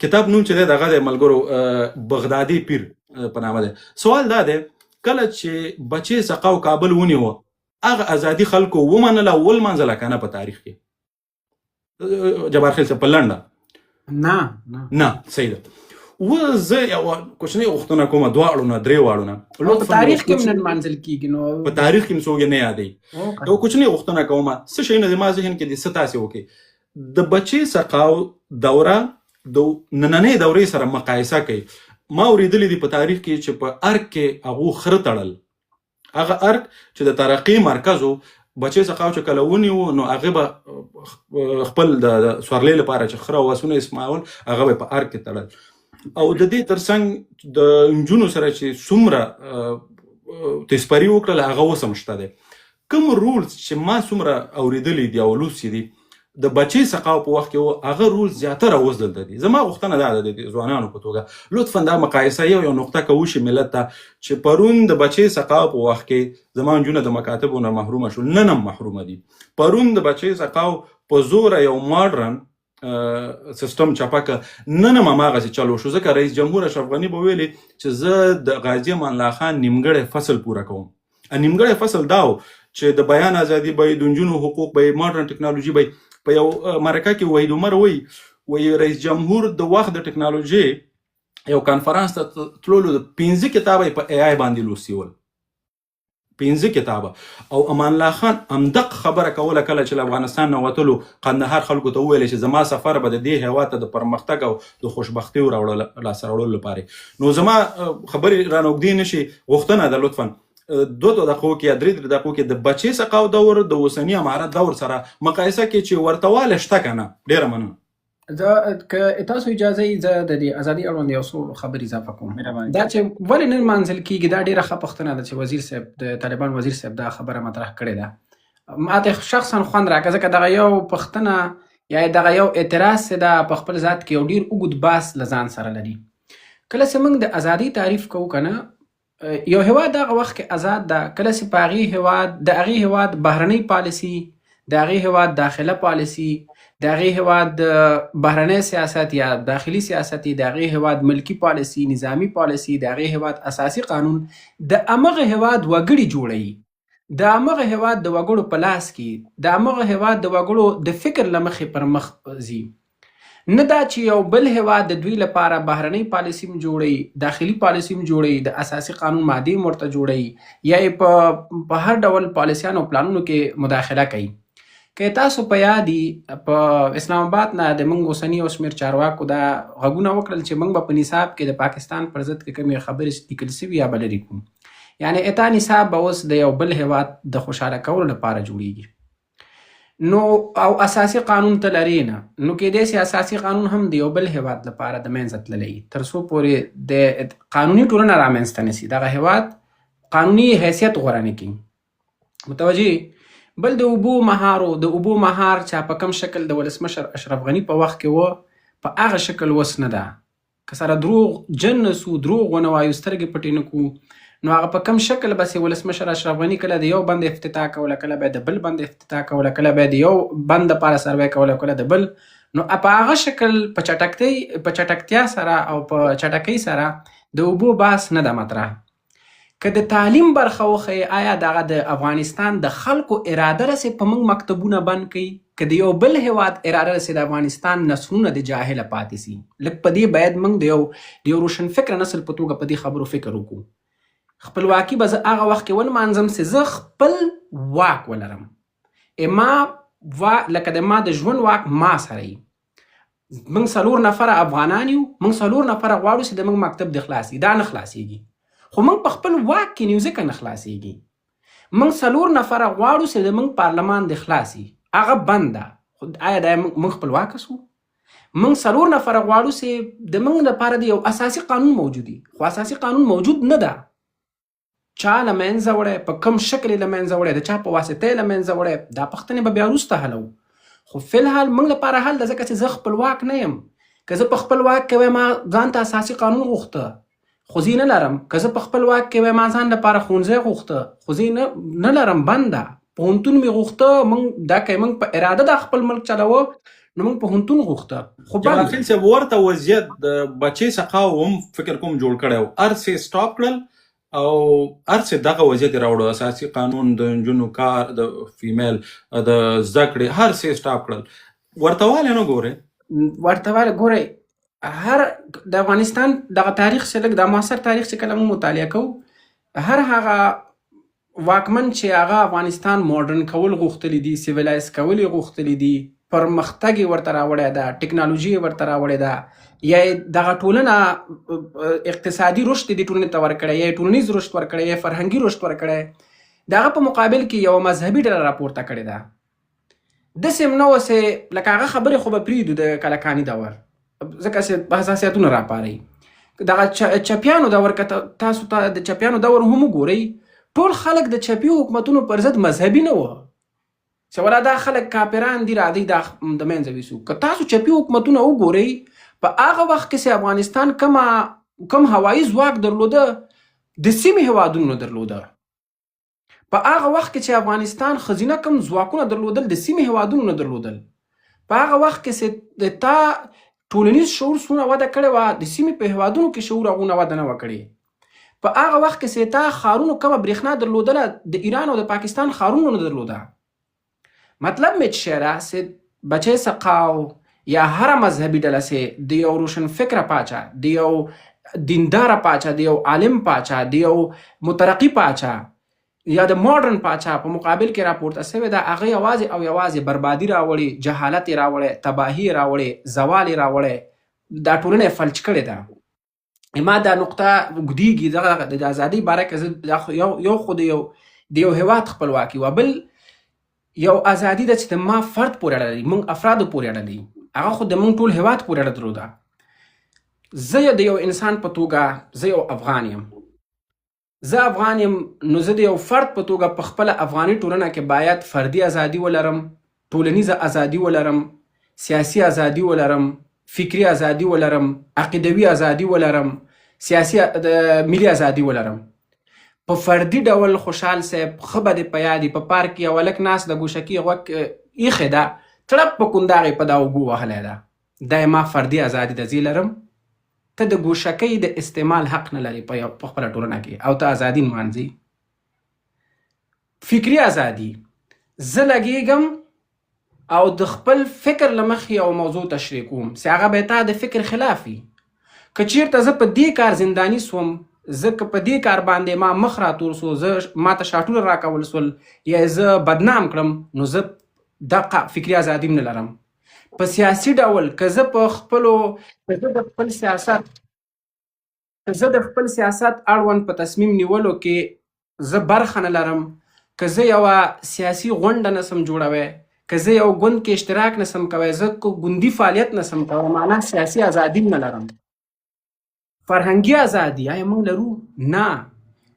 کتاب نوم چې دی دغه دی ملګرو بغدادي پیر په نامه دی. سوال دا دی کله چې بچې سقا او کابل ونیوه هغه ازادي خلکو ومنله ولمانځله که نه په تاریخ کې؟ جبار خیل صاحب په لنډه نه صحیح ده. زه یو کوچنۍ غوښتنه کومه 2 واړو نه 3 واړو نه په تاریخ کې هم نه منځل کیږي نو په تاریخ کې څوک نه یادوي یو کوچنۍ غوښتنه کومه څه شی نه زما ذهن کې دي څه تاسې وکړي د بچي سقاو دوره د نننۍ دورې سره مقایسه کوي ما اورېدلي دي په تاریخ کې چې په ارګ کې هغو خره تړل هغه ارګ چې د ترقۍ مرکز و بچي سقاو چې کله ونیو نو هغه به خپل د سورلۍ لپاره چې خره او اسونه اسماعیل هغه به په ارګ کې تړل او د دې ترڅنګ د نجونو سره چې څومره تسپري وکړل هغه اوس هم شته دی کوم رولز چې ما څومره اورېدلي دي او لوستي دي د بچي سقاو په وخت کې هغه رولز زیاتره اوس دلته دي زما غوښتنه دا ده د ځوانانو په توګه لطفا دا مقایسه یو نقطه که وشي ملت ته چې پرون د بچي سقاو په وخت کې زما نجونه د مکاتبو نه محرومه شول نن هم محرومه دي پرون د بچي سقاو په زوره یو ماډرن سیستم چپکه نن هم هماغسې چلو شو ځکه رئیس جمهور اشرف غني به ویلې چې زه د غازي امان الله خان نیمګړی فصل پوره کوم نیمګړی فصل دا و چې د بیان ازادي به د نجونو حقوق به ماډرن ټکنالوژي به په یو مرکه کې وحید عمر وایي رئیس جمهور د وخت د ټکنالوژي یو کانفرنس ته تللو د 15 کتابه په ای آی باندې لوستي ول 15 کتابه او امان الله خان امدق خبره کوله کله چې افغانستان نه وتلو قندهار خلکو ته وویل چې زما سفر به د دې هیواد ته د پرمختګ او د خوشبختۍ لاسته راوړلو لپاره نو زما خبرې رانوږدې نشي غوښتنه ده لطفا 2 دقیقو کې یا 3 دقیقو کې د بچي سقاو دور د اوسني امارت دور سره مقایسه کې چې ورتهواله شته که نه ډېره مننه زه که تاسو اجازه یې زه د دې ازادي اړوند یو څو خبرې اضافه کوم دا چې ولې نه لمانځل کېږي دا ډېره ښه پوښتنه ده چې وزیر صاحب د طالبان وزیر صاحب دا خبره مطرح کړې ده ما ته شخصا خوند راکړه ځکه دغه یو پوښتنه یا دغه یو اعتراض چې دا په خپل ذات کې یو ډېر اوږد باس له ځان سره لري کله چې موږ د ازادي تعریف کوو که نه یو هیواد دغه وخت کې آزاد ده کله چې په هغې هیواد د هغې هیواد بهرنۍ پالیسي د هغې هیواد داخله پالیسي د هغې هیواد بهرنی سیاست یا داخلي سیاست د هغې هیواد ملکی پالیسي نظامی پالیسي د هغې هیواد اساسي قانون د همغه هیواد وګړي جوړوي د همغه هیواد د وګړو په لاس کې د همغه هیواد د وګړو د فکر له مخې پر مخ ځي نه دا چې یو بل هیواد د دوی لپاره بهرنۍ پالیسي هم جوړوي داخلي پالیسي هم جوړوي د اساسي قانون مادې هم ورته جوړوي یا یې په هر ډول پالیسیانو او پلانونو کې مداخله کوي که تاسو په یادي په اسلام آباد نه د موږ اوسني او شمېر چارواکو دا غږونه وکړل چې موږ به په نصاب کې د پاکستان پر ضد کې کومې خبرې لیکل سوي یا به لرې کړو یعنې اتا نصاب به اوس د یو بل هیواد د خوشحاله کولو لپاره جوړیږي نو او اساسي قانون ته لري نه نو کېدای سي اساسي قانون هم د یو بل هیواد لپاره د منځ تللی تر څو پورې د قانوني ټولنه رامنځته نه سي دغه هیواد قانوني حیثیت غوره نه کړي متوجه بل د اوبو مهار چې په کم شکل د ولسمشر اشرف غني په وخت کې و په هغه شکل وس نه ده که سره دروغ جن نسو دروغ ونه وایو سترګې پټې نه کړو نو هغه په کم شکل بس ولسمشر اشرف غني کله د یو بند افتتاح کوله کله به د بل بند افتتاح کوله کله به د یو بند لپاره سروې کوله کله د بل نو په هغه شکل په چټکتیا سره او په چټکۍ سره د اوبو باس نه ده مطرح که د تعلیم برخه وښیي آیا دغه د افغانستان د خلکو اراده رسې په موږ مکتبونه بند کړي که د یو بل هیواد اراده رسې د افغانستان نسلونه د جاهله پاتې سي لږ په دې باید موږ د یو روشن فکر نسل په توګه په دې خبرو فکر وکړو خپلواکي به زه هغه وخت کې ونمانځم چې زه خپل واک ولرم لکه د ما د ژوند واک ما سره وي موږ 4 نفره افغانان یو موږ 4 نفره غواړو چې د موږ مکتب د خلاصي دا نه خلاصیږي خو موږ په خپل واک کې نیو ځکه نه خلاصیږي موږ 4 نفره غواړو چې د موږ پارلمان د خلاصي هغه بند ده آیا دا موږ خپلواک سو موږ 4 نفره غواړو چې د موږ لپاره د یو اساسي قانون موجودي خو اساسي قانون موجود نه ده چا له منځه وړی په کوم شکل یې له منځه وړی د چا په واسطه یې له منځه وړی دا پوښتنې به بیا وروسته حلوو خو فلحال موږ لپاره حل ده ځکه چې زه خپلواک نه یم که زه په خپل واک کې وایم ما ځان ته اساسي قانون غوښته خو زه نه لرم که زه په خپل واک کې وایم ما ځان لپاره ښوونځی غوښته خو زه نه لرم بنده پوهنتون مې غوښته موږ دا کوي موږ په اراده د خپل ملک چلوه نو موږ پوهنتون غوښته خو جمال خیل صاحب ورته وضعیت د بچي سقاو هم فکر کوم جوړ کړی و هر څه سټاپ کړل او هر څه دغه وضعیت یې راوړو اساسي قانون د نجونو کار د فیمیل د زده کړې هر څه سټاپ کړل ورته والی نه ګورئ هر د افغانستان دغه تاریخ چې لږ د معاصر تاریخ چې کله موږ مطالعه کوو، هر هغه واکمن چې هغه افغانستان ماډرن کول غوښتلی دي، سیویلایز کول یې غوښتلی دي، پرمختګ یې ورته راوړی ده، ټکنالوژي یې ورته راوړې ده، یا یې دغه ټولنه اقتصادي رشد دې ټولنې ته ورکړی، یا یې ټولنیز رشد ورکړی، یا فرهنګي رشد ورکړی، د هغه په مقابل کې یوه مذهبي ډله راپورته کړې ده. داسې هم نه وه چې لکه هغه خبرې خو به پرېږدو د کلکاني دور، ځکه چې حساسیتونه راپاروي. دغه چپیانو دور که تاسو ته د چپیانو دور هم وګورئ، ټول خلک د چپي حکومتونو پر ضد مذهبي نه وه چې ولا دا خلک کافران دي راځئ دا د منځه ویسو. که تاسو چپي حکومتونه وګورئ، په هغه وخت کې چې افغانستان کم هوایي ځواک درلوده د سیمې هېوادونو نه درلوده. په هغه وخت کې چې افغانستان ښځینه کم ځواکونه درلودل د سیمې هېوادونو نه درلودل. په هغه وخت کې چې د تا ټولنیز شعور څومره وده کړې وه، د سیمې په هېوادونو کې شعور هغونه وده نه وه کړې. په هغه وخت کې چې تا ښارونو کمه برېښنا درلودله، د ایران او د پاکستان ښارونو نه درلوده. مطلب مې چې شعره چې بچی سقاو یا هره مذهبي ډله چې د یو روشن فکره پاچا، د یو دینداره پاچا، د یو عالم پاچا، د یو مترقي پاچا یا د ماډرن پاچا په مقابل کې راپورته شوې ده، هغه یوازې او یوازې بربادي راوړي، جهالت یې راوړی، تباهي یې راوړی، زوال یې راوړی، دا ټولنه یې فلج کړې ده. ما دا نقطه اوږدېږي دغه د ازادۍ باره کې یو خو د یو هېواد خپلواکي وه، بل یو ازادي ده چې د ما فرد پورې اړه لري، موږ افرادو پورې اړه لري، هغه خو د موږ ټول هېواد پورې اړه درلوده. زه د یو انسان په توګه زه یو افغان یم، زه افغان یم، نو زه د یو فرد په توګه په خپله افغاني ټولنه کې باید فردي ازادي ولرم، ټولنیزه ازادي ولرم، سیاسي ازادي ولرم، فکري ازادي ولرم، عقیدوي ازادي ولرم، سیاسي ملي ازادي ولرم. په فردي ډول خوشحال صاحب ښه به دې په یاد وي، په پارک کې یو هلک ناست د ګوشکي غوږ ایښې ده، تړپ په کنداغې په دا اوږو وهلی ده، دا یې ما فردي ازادي ده، زه لرم. ته د ګوشکۍ د استعمال حق نه لري په خپله ټولنه کې، او ته ازادي نمانځي. فکري ازادي، زه لګېږم او د خپل فکر له مخې یو موضوع تشریح کوم چې هغه به تا د فکر خلاف وي. که چېرته زه په دې کار زنداني سوم، زه که په دې کار باندې ما مخ راتور سو، ما ته شاټونه راکول سول، یا زه بدنام کړم، نو زه دغه فکري ازادي هم نه لرم. په سیاسي ډول که زه د خپل سیاست اړوند په تصمیم نیولو کې زه برخه نه لرم، که زه یوه سیاسي غونډه نسم جوړوی، که زه یو ګوند کې اشتراک نسم کوی، زه ګوندي فعالیت نسم کوی، معنا سیاسي ازادي نه لرم. فرهنګي ازادي آیا موږ لرو؟ نه.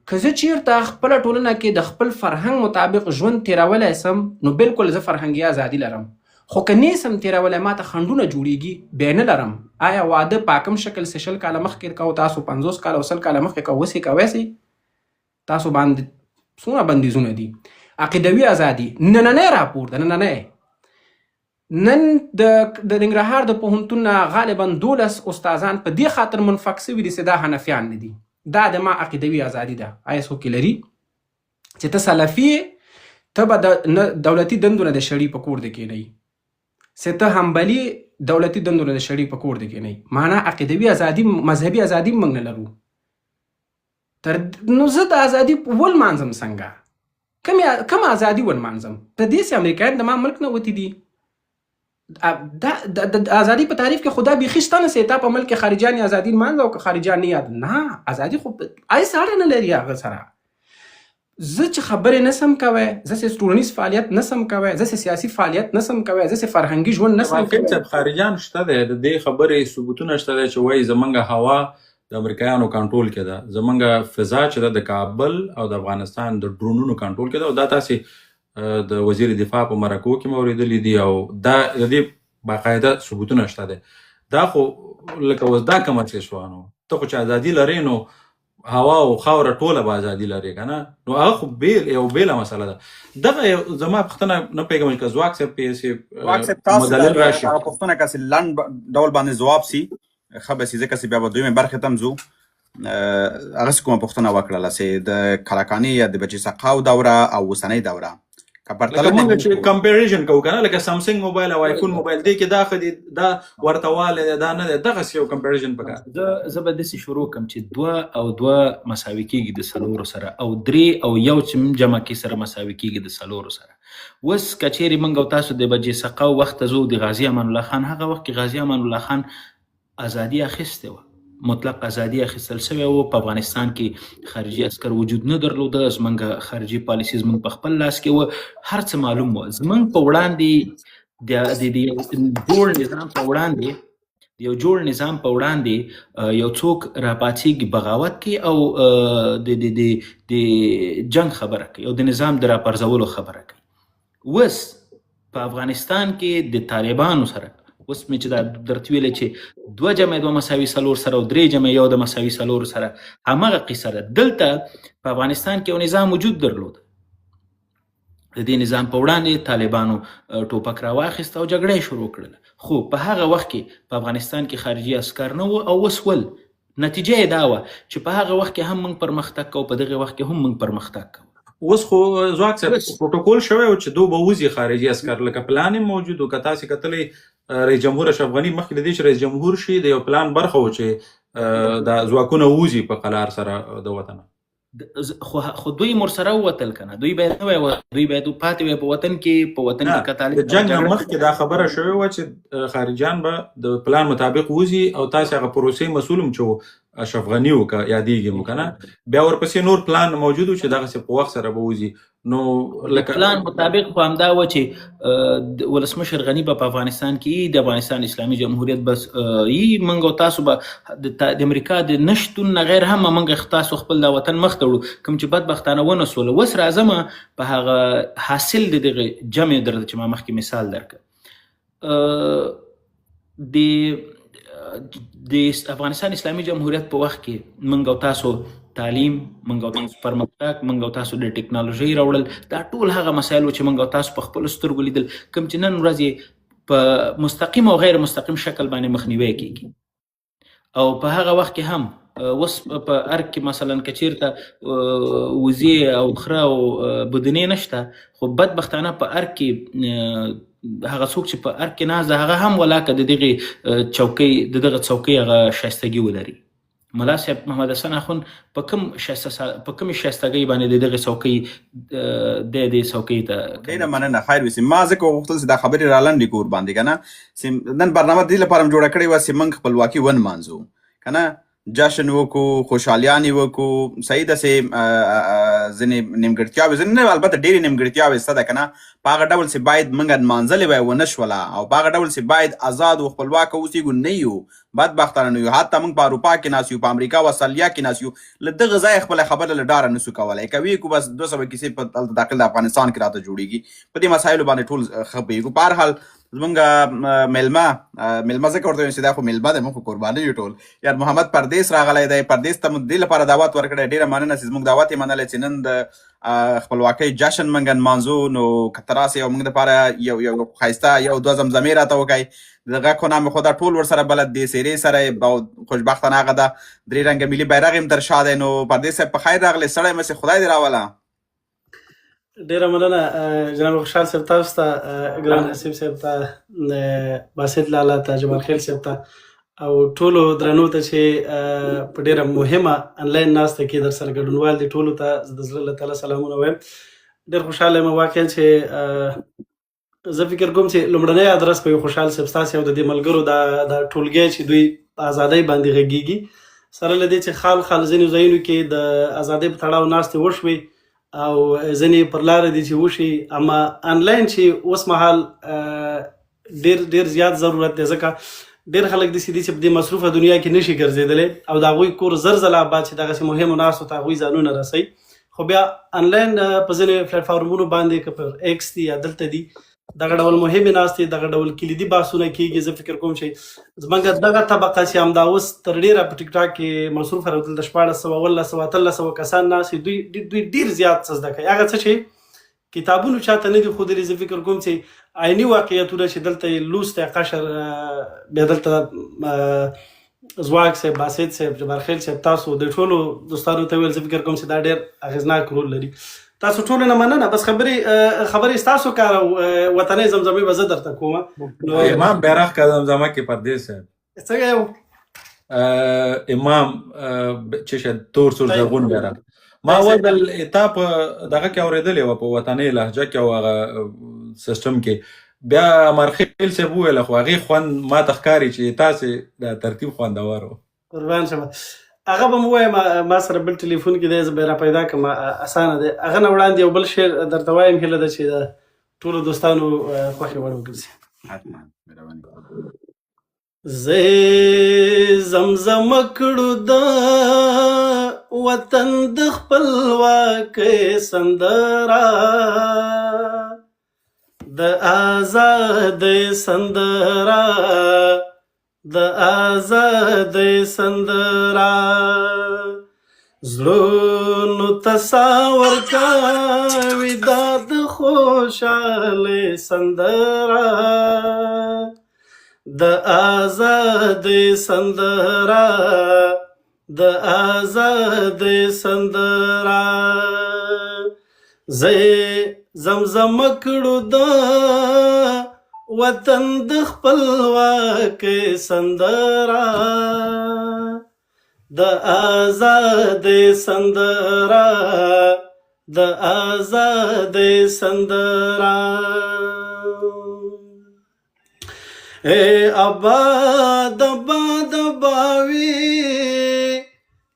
که زه چېرته خپله ټولنه کې د خپل فرهنګ مطابق ژوند تېرولی سم، نو بالکل زه فرهنګي ازادي لرم. خو که نه سم تېرولی، ما ته خنډونه جوړېږي، بیا نه لرم. آیا واده په کوم شکل چې 20 کاله مخکې کوو، تاسو 50 کاله او 100 کاله مخکې کوو، اوس یې کوی سئ؟ تاسو باندې څومره بندیزونه دي. عقیدوي ازادي، نننی راپور ده، نننی نن د ننګرهار د پوهنتون نه غالبا 12 استادان په دې خاطر منفق شوي دي چې دا حنفیان نه دي. دا د ما عقیدوي ازادي ده. آیا څوک یې لري چې ته سلفي یې، ته به د دولتي دندو نه د شړي په کور د کېنئ، چې ته حنبلي دولتي دندو نه د شړي په کور د کېنئ. معنا عقیدوي ازادي، مذهبي ازادي موږ نه لرو. نو زه د ازادي ولمانځم څنګه؟ کوم ازادي ولمانځم؟ په دې چې امریکایان د ما ملک نه وتي دي. د ازادي په تعریف کې خدا بیخي شته نه چې تا په ملک کې خارجیان ازادي نمانځه او که خارجیان نه یاد نه. ازادي خو هیڅ اړه نه لري هغه سره. زه چې خبرې نسم کوی، زه چې ټولنیز فعالیت نسم کوی، زه چې سیاسي فعالیت نسم کوی، زه چې فرهنګي ژوند نسم کوی. خارجیان شته دی، د دې خبرې ثبوتونه شته دی چې وایي زمونږ هوا د امریکایانو کنټرول کې ده، زمونږ فضا چې ده د کابل او د افغانستان د ډرونونو کنټرول کې ده، او دا تاسې د وزیر دفاع په مرکو کې مې اورېدلي دي، او دا د دې باقاعده ثبوتونه شته دی. دا خو لکه اوس دا کومه څه شوه، نو ته خو چې ازادي لرې، نو هوا او خاوره ټوله به ازادي لرې که نه، نو هغه خو یو بیله مسله ده. دغه زما پوښتنه نه پوهېږم چې که ځواک صاحب پې مدلل راشي، هغه پوښتنه که چې لنډ ډول باندې ځواب سي ښه به سي، ځکه چې بیا به دویمې برخې ته هم ځو. هغسې کومه پوښتنه وکړله چې د کلکاني یا د بچي سقاو دوره او اوسنۍ دوره، که لکه پرتله موږ دې چې کمپیریزن کوو کنه لکه سامسنګ موبایل او آیفون موبایل دی کې دا خدي دا ورته واله دا نه دغه یو کمپیریزن پکار زه به داسې شروع کوم چې 2 او 2 مساوي کېږي د 4 سره او 3 او یو چې جمع کې سره مساوي کېږي د 4 سره. اوس که چیرې موږ او تاسو د بجې سقا وخت زو د غازي امان الله خان هغه وخت کې غازي امان الله خان ازادي اخیسته و، مطلق ازادي اخیستل شوی و. په افغانستان کې خارجي عسکر وجود نه درلوده، زمونږ خارجي پالیسي زمونږ په خپل لاس کې و، هر څه معلوم و. زمونږ په وړاندې د جوړ نظام په وړاندې یو جوړ نظام په وړاندې یو څوک راپاڅېږي بغاوت کوي او د جنگ خبره کوي او د نظام د راپرځولو خبره کوي. اوس په افغانستان کې د طالبانو سره اوس مې چې دا درته ویلې چې 2 جمع 2 مساوي 4 سره او 3 جمع 1 د مساوي 4 سره همغه قصه ده. دلته په افغانستان کې یو نظام وجود درلود، د دې نظام په وړاندې طالبانو ټوپک راواخیست او جګړه شروع کړله. خو په هغه وخت کې په افغانستان کې خارجي عسکر نه وو او اوس ول. نتیجه یې دا وه چې په هغه وخت کې هم موږ پرمختګ کوو، په دغه وخت کې هم موږ پرمختګ کوو. اوس خو ځواک صاحب پروتوکول شوی او چې 2 به وځي خارجي عسکر لکه پلان یې موجود و. که تاسې کتلې رئیس جمهور اشرف غني مخکې له دې چې رئیس جمهور شي د یو پلان برخه و چې دا ځواکونه وځي په قلار سره د وطن. خو دوی مر سره ووتل کنه، دوی باید نه وای، دوی باید پاتې وای په وطن کې کتل. د جنگ نه مخکې دا خبره شوې و چې خارجيان به د پلان مطابق وځي او تاسو هغه پروسې مسولم چې اشرف غني و که یادېږي مو کنه، بیا ورپسې نور پلان موجود و چې دغه په وخت سره به وځي. نو لکه پلان مطابق خو همدا و چې ولسمشر غني به په افغانستان کې د افغانستان اسلامي جمهوریت بس موږ او تاسو به د امریکا د نشتون نه غیر هم موږ تاسو خپل د وطن مخ ته وړو، کوم چې بدبختانه ونه سوله. اوس راځم په هغه حاصل د دغه جمع درته چې ما مخکې مثال درکړ. د افغانستان اسلامي جمهوریت په وخت کې موږ او تاسو تعلیم، موږ او تاسو پرمختګ، موږ او تاسو د ټیکنالوژي راوړل، دا ټول هغه مسایل چې موږ او تاسو په خپل سترګو لیدل، کوم چې نن ورځ په مستقیم او غیر مستقیم شکل باندې مخنیوي کیږي. او په هغه وخت کې هم اوس په ارګ کې مثلا که چیرته وزې او خره او بدنې نشته، خو بدبختانه په ارګ کې هغه څوک چې په ارګ کې ناست ده هغه هم ولاکه د دغه څوکۍ هغه ښایستګي ولري. ملا صاحب محمد حسن اخون په کوم شایستګۍ باندې د دغه څوکۍ د څوکۍ ته ډېره مننه. خیر وسي. ما ځکه غوښتل چې دا خبرې رالنډې کور باندې کنه نن برنامه دې لپاره جوړه کړې وه چې موږ خپلواکي ونمانځو کنه، جشن وکړو، خوشحالیانې وکړو، صحیح داسې ځینې نیمګړتیاوې، ځینې نه البته ډېرې نیمګړتیاوې شته ده که نه، په هغه ډول چې باید موږ نمانځلې وای ونه شوله، او په هغه ډول چې باید آزاد و خپلواکه اوسېږو نه یو، بدبختانه نه یو. حتی موږ په اروپا کې ناست یو، په امریکا او استرالیا کې ناست یو، له دغه ځایه خپله خبره له ډاره نسو کولی. کوي کو بس 200 کیسې په داخل د افغانستان کې راته جوړېږي. په دې مسایلو باندې ټول ښه پوهېږو. په هر حال زمونږ میلمه ځکه ورته وایم چې دا خو میلمه دی، موږ خو قرباني یو ټول. یار محمد پردیس راغلی دی، پردیس ته مو دې لپاره دعوت ورکړی، ډېره مننه چې زموږ دعوت یې منلی چې نن د خپلواکۍ جشن موږ نمانځو. نو که ته راسې او موږ دپاره یو ښایسته 1-2 زمزمې راته وکړئ. دغه خو نه مې خو دا ټول ورسره بلد دی، سیرې سره او خوشبختانه هغه ده 3 رنګه ملي بیرغ یې هم در شا دی. نو پردیس صاحب په خیر راغلی، سړی مسې خدای دې راوله. ډیره مننه جناب خوشحال صاحب، تاسو ته ګران حسیب صاحب ته، باسط لالا ته، جمال خیل صاحب ته او ټولو درنو ته چې په ډیره مهمه انلاین ناسته کې در سره ګډونوال دي، ټولو ته د زړه له تله سلامونه وایم. ډېر خوشحاله یم واقعا چې زه فکر کوم چې لومړنی ادرس به خوشحال صاحب ستاسې او د دې ملګرو دا ټولګی چې دوی په ازادۍ باندې غږیږي، سره له دې چې خال ځینو ځایونو کې د ازادۍ په تړاو ناستې وشوې او ځینې پر لاره دي چې وشي، اما انلاین چې اوس مهال ډېر زیات ضرورت دی، ځکه ډېر خلک داسې دي چې په دې مصروفه دنیا کې نشي ګرځېدلی او د هغوی کور زر ځله آباد چې دغسې مهمو ناستو ته هغوی ځانونه رسوي. خو بیا انلاین په ځینې پلیټفارمونو باندې که پر ایکس دي یا دلته دي دغه ډول مهمې ناستې، دغه ډول کلیدي بحثونه کېږي. زه فکر کوم چې زموږ دغه طبقه چې همدا اوس تر ډېره په ټیک ټاک کې مصروفه راوتل، د 1400 1300 کسان ناست، دوی ډېر زیات څه زده کوي. هغه څه چې کتابونو چاته نه دي ښودلي، زه فکر کوم چې عیني واقعیتونه چې دلته یې لوستی قشر بیا دلته ځواک صاحب، باسط صاحب، جبار خیل صاحب، تاسو د ټولو دوستانو ته ویل، زه فکر کوم چې دا ډېر اغېزناک رول لري. تاسو ټولو نه مننه. بس خبرې ستاسو کار او وطنۍ زمزمې به زه درته کوم. امام بیرغ کا زمزمه کې پردیس صاحب څنګه یو امام چې شه تور سور زرغون بیرغ ما ودل تا په دغه کې اورېدلې وه په وطنۍ لهجه کې او هغه سیسټم کې. بیا مرخیل صاحب وویله خو هغې خوند ما ته ښکاري چې تاسې دا ترتیب خوندور و. قربان شم. هغه به م ووایم، ما سره بل ټلیفون کې دی، زه به یې راپیدا کړم، اسانه دی. هغه نه وړاندې یو بل شعر درته وایم، هیله ده چې د ټولو دوستانو خوښې وړ وګرځي. حتما مهرباني. زه زمزمه کړو د وطن د خپلواکۍ سندره، د آزادۍ سندره، د آزادۍ سندره، زړونو ته ساه ورکوي دا د خوشحالۍ سندره، د آزادۍ سندره، د آزادۍ سندره. زه زمزمه کړو د وطن د خپلواکۍ سندره، د آزادۍ سندره، د آزادۍ سندره. اے آباد آباد باوی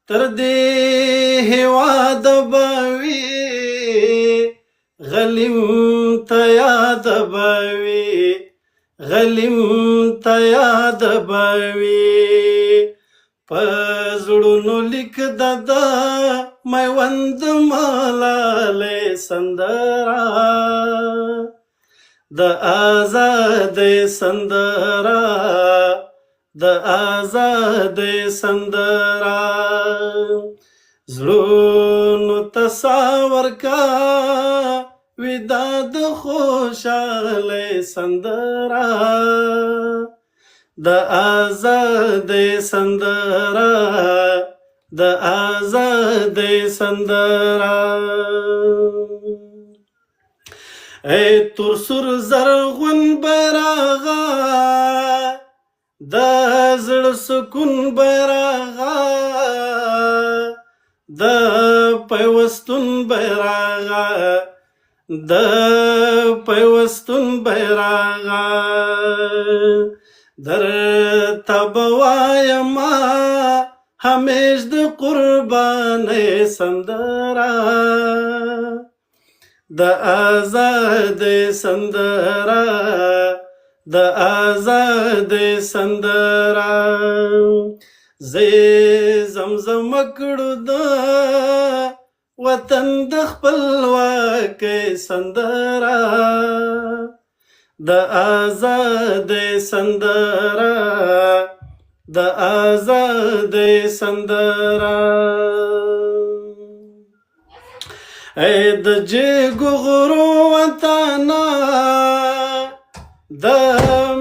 تر دې هېواد باوی، غلیم ته یاد باوی، غلیم ته یاد باوی، په زړونو لیک د میوند ملالۍ سندره، د آزادۍ سندره، د آزادۍ سندره. زړونو ته ساه ورکوي دا د خوشحالۍ سندره، د آزادۍ سندره، د آزادۍ سندره. ای تور سور زرغون بیرغه د زړه سکون بیرغه، د پیوستون بیرغه، د پیوستون بیرغه، درته به وایم همیش د قربانۍ سندره، د آزادۍ سندره، د آزادۍ سندره. زه زمزمه کړو د وطن د خپلواکۍ سندره، د آزادۍ سندره، د آزادۍ سندره. ای د جګو غرو وطنه، د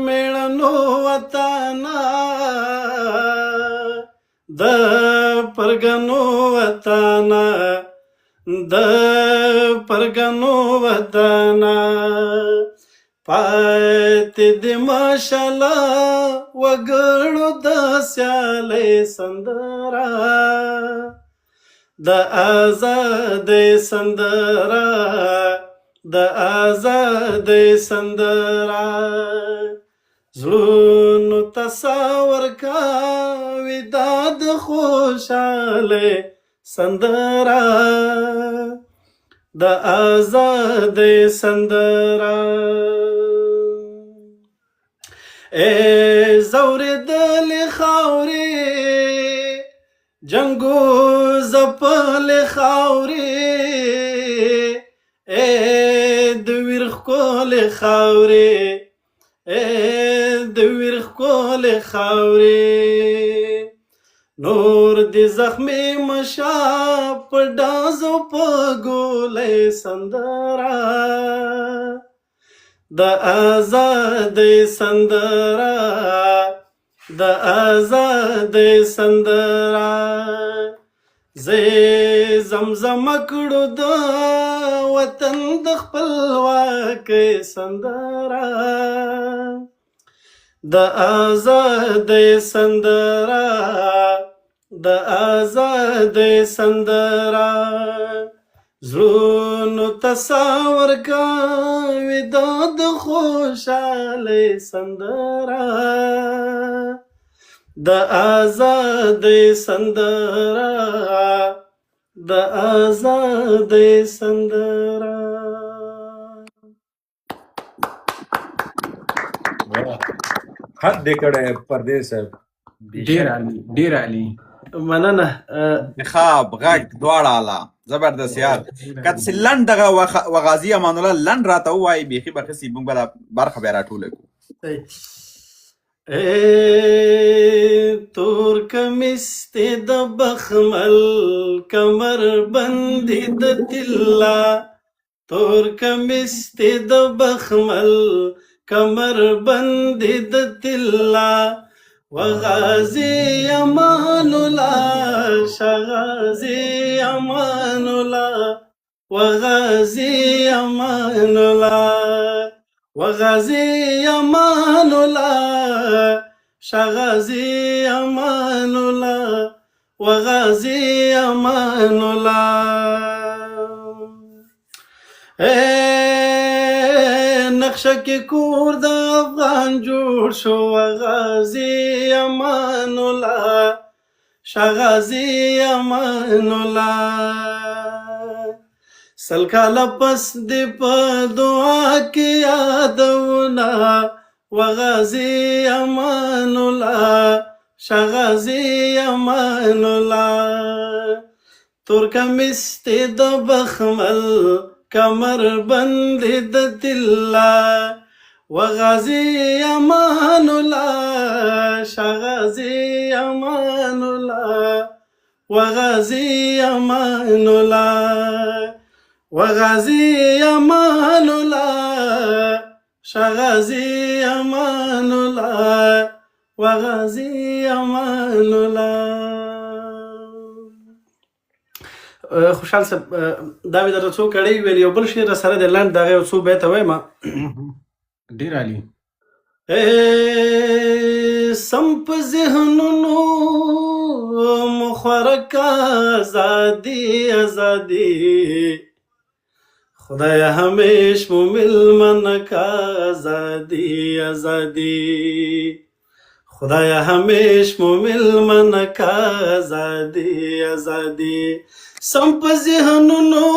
میړنو وطنه، د پرګنو وطنه، د پرګنو وطنه، پاتې دې ماشاءالله وګړو د سیالۍ سندره، د آزادۍ سندره، د آزادۍ سندره. زړونو ته ساه ورکوي دا د خوشحالۍ سندره، د آزادۍ سندره. ای زورېدلې خاورې، جنګو ځپلې خاورې، ای د ویر ښکلې خاورې، ای د ویر ښکلې خاورې، نور دې زخمي مشه په ډازو په ګولۍ سندره، د آزادۍ سندره، د آزادۍ سندره زه زمزم کړو د وطن د خپلواکۍ سندره د آزادۍ سندره د آزادۍ سندره زړونو ته ساه ورکوي دا د خوشحالۍ سندره د آزادۍ سندره د آزادۍ سندره. حد دې کړی پردیس صاحب. ډیر عالی ډیر عالی. مننه. انتخاب غږ دواړه اعلی زبردست یار. که څه لنډ دغه وغازي امان الله لنډ راته ووایي بیخي به ښه سي، موږ به دا برخه بیا راټوله کړو. ای تور کمیس ته د بخمل کمر بندي د طلا تور کمیس ته د بخمل کمر بندي د طلا وغازي امان الله شغازي امان الله وغازي امان الله وغازي امان الله شغازي امان الله وغازي امان الله. نقشه کې کور د افغان جوړ شو وغازي امان الله شغازي امان الله. سل کاله پس دې په دعا کې یادونه وغازي امان الله شغازي امان الله. تور کمیس ته د بخمل کمر بندي د طلا وغازي امان الله شغازي امان الله وغازي امان الله وغازي امان الله شغازي امان الله وغازي امان الله. خوشحال صاحب دا مې درته څو کړی ویل، یو بل شعر سره د لنډ دغه یو څو بیته وایم. ډیر عالی. سم په ذهنونو مخورک ازادي ازادي خدای همیش مو ملمن کا ازادي ازادي خدای همیش مو ملمن کا ازادي ازادي. سم په ذهنونو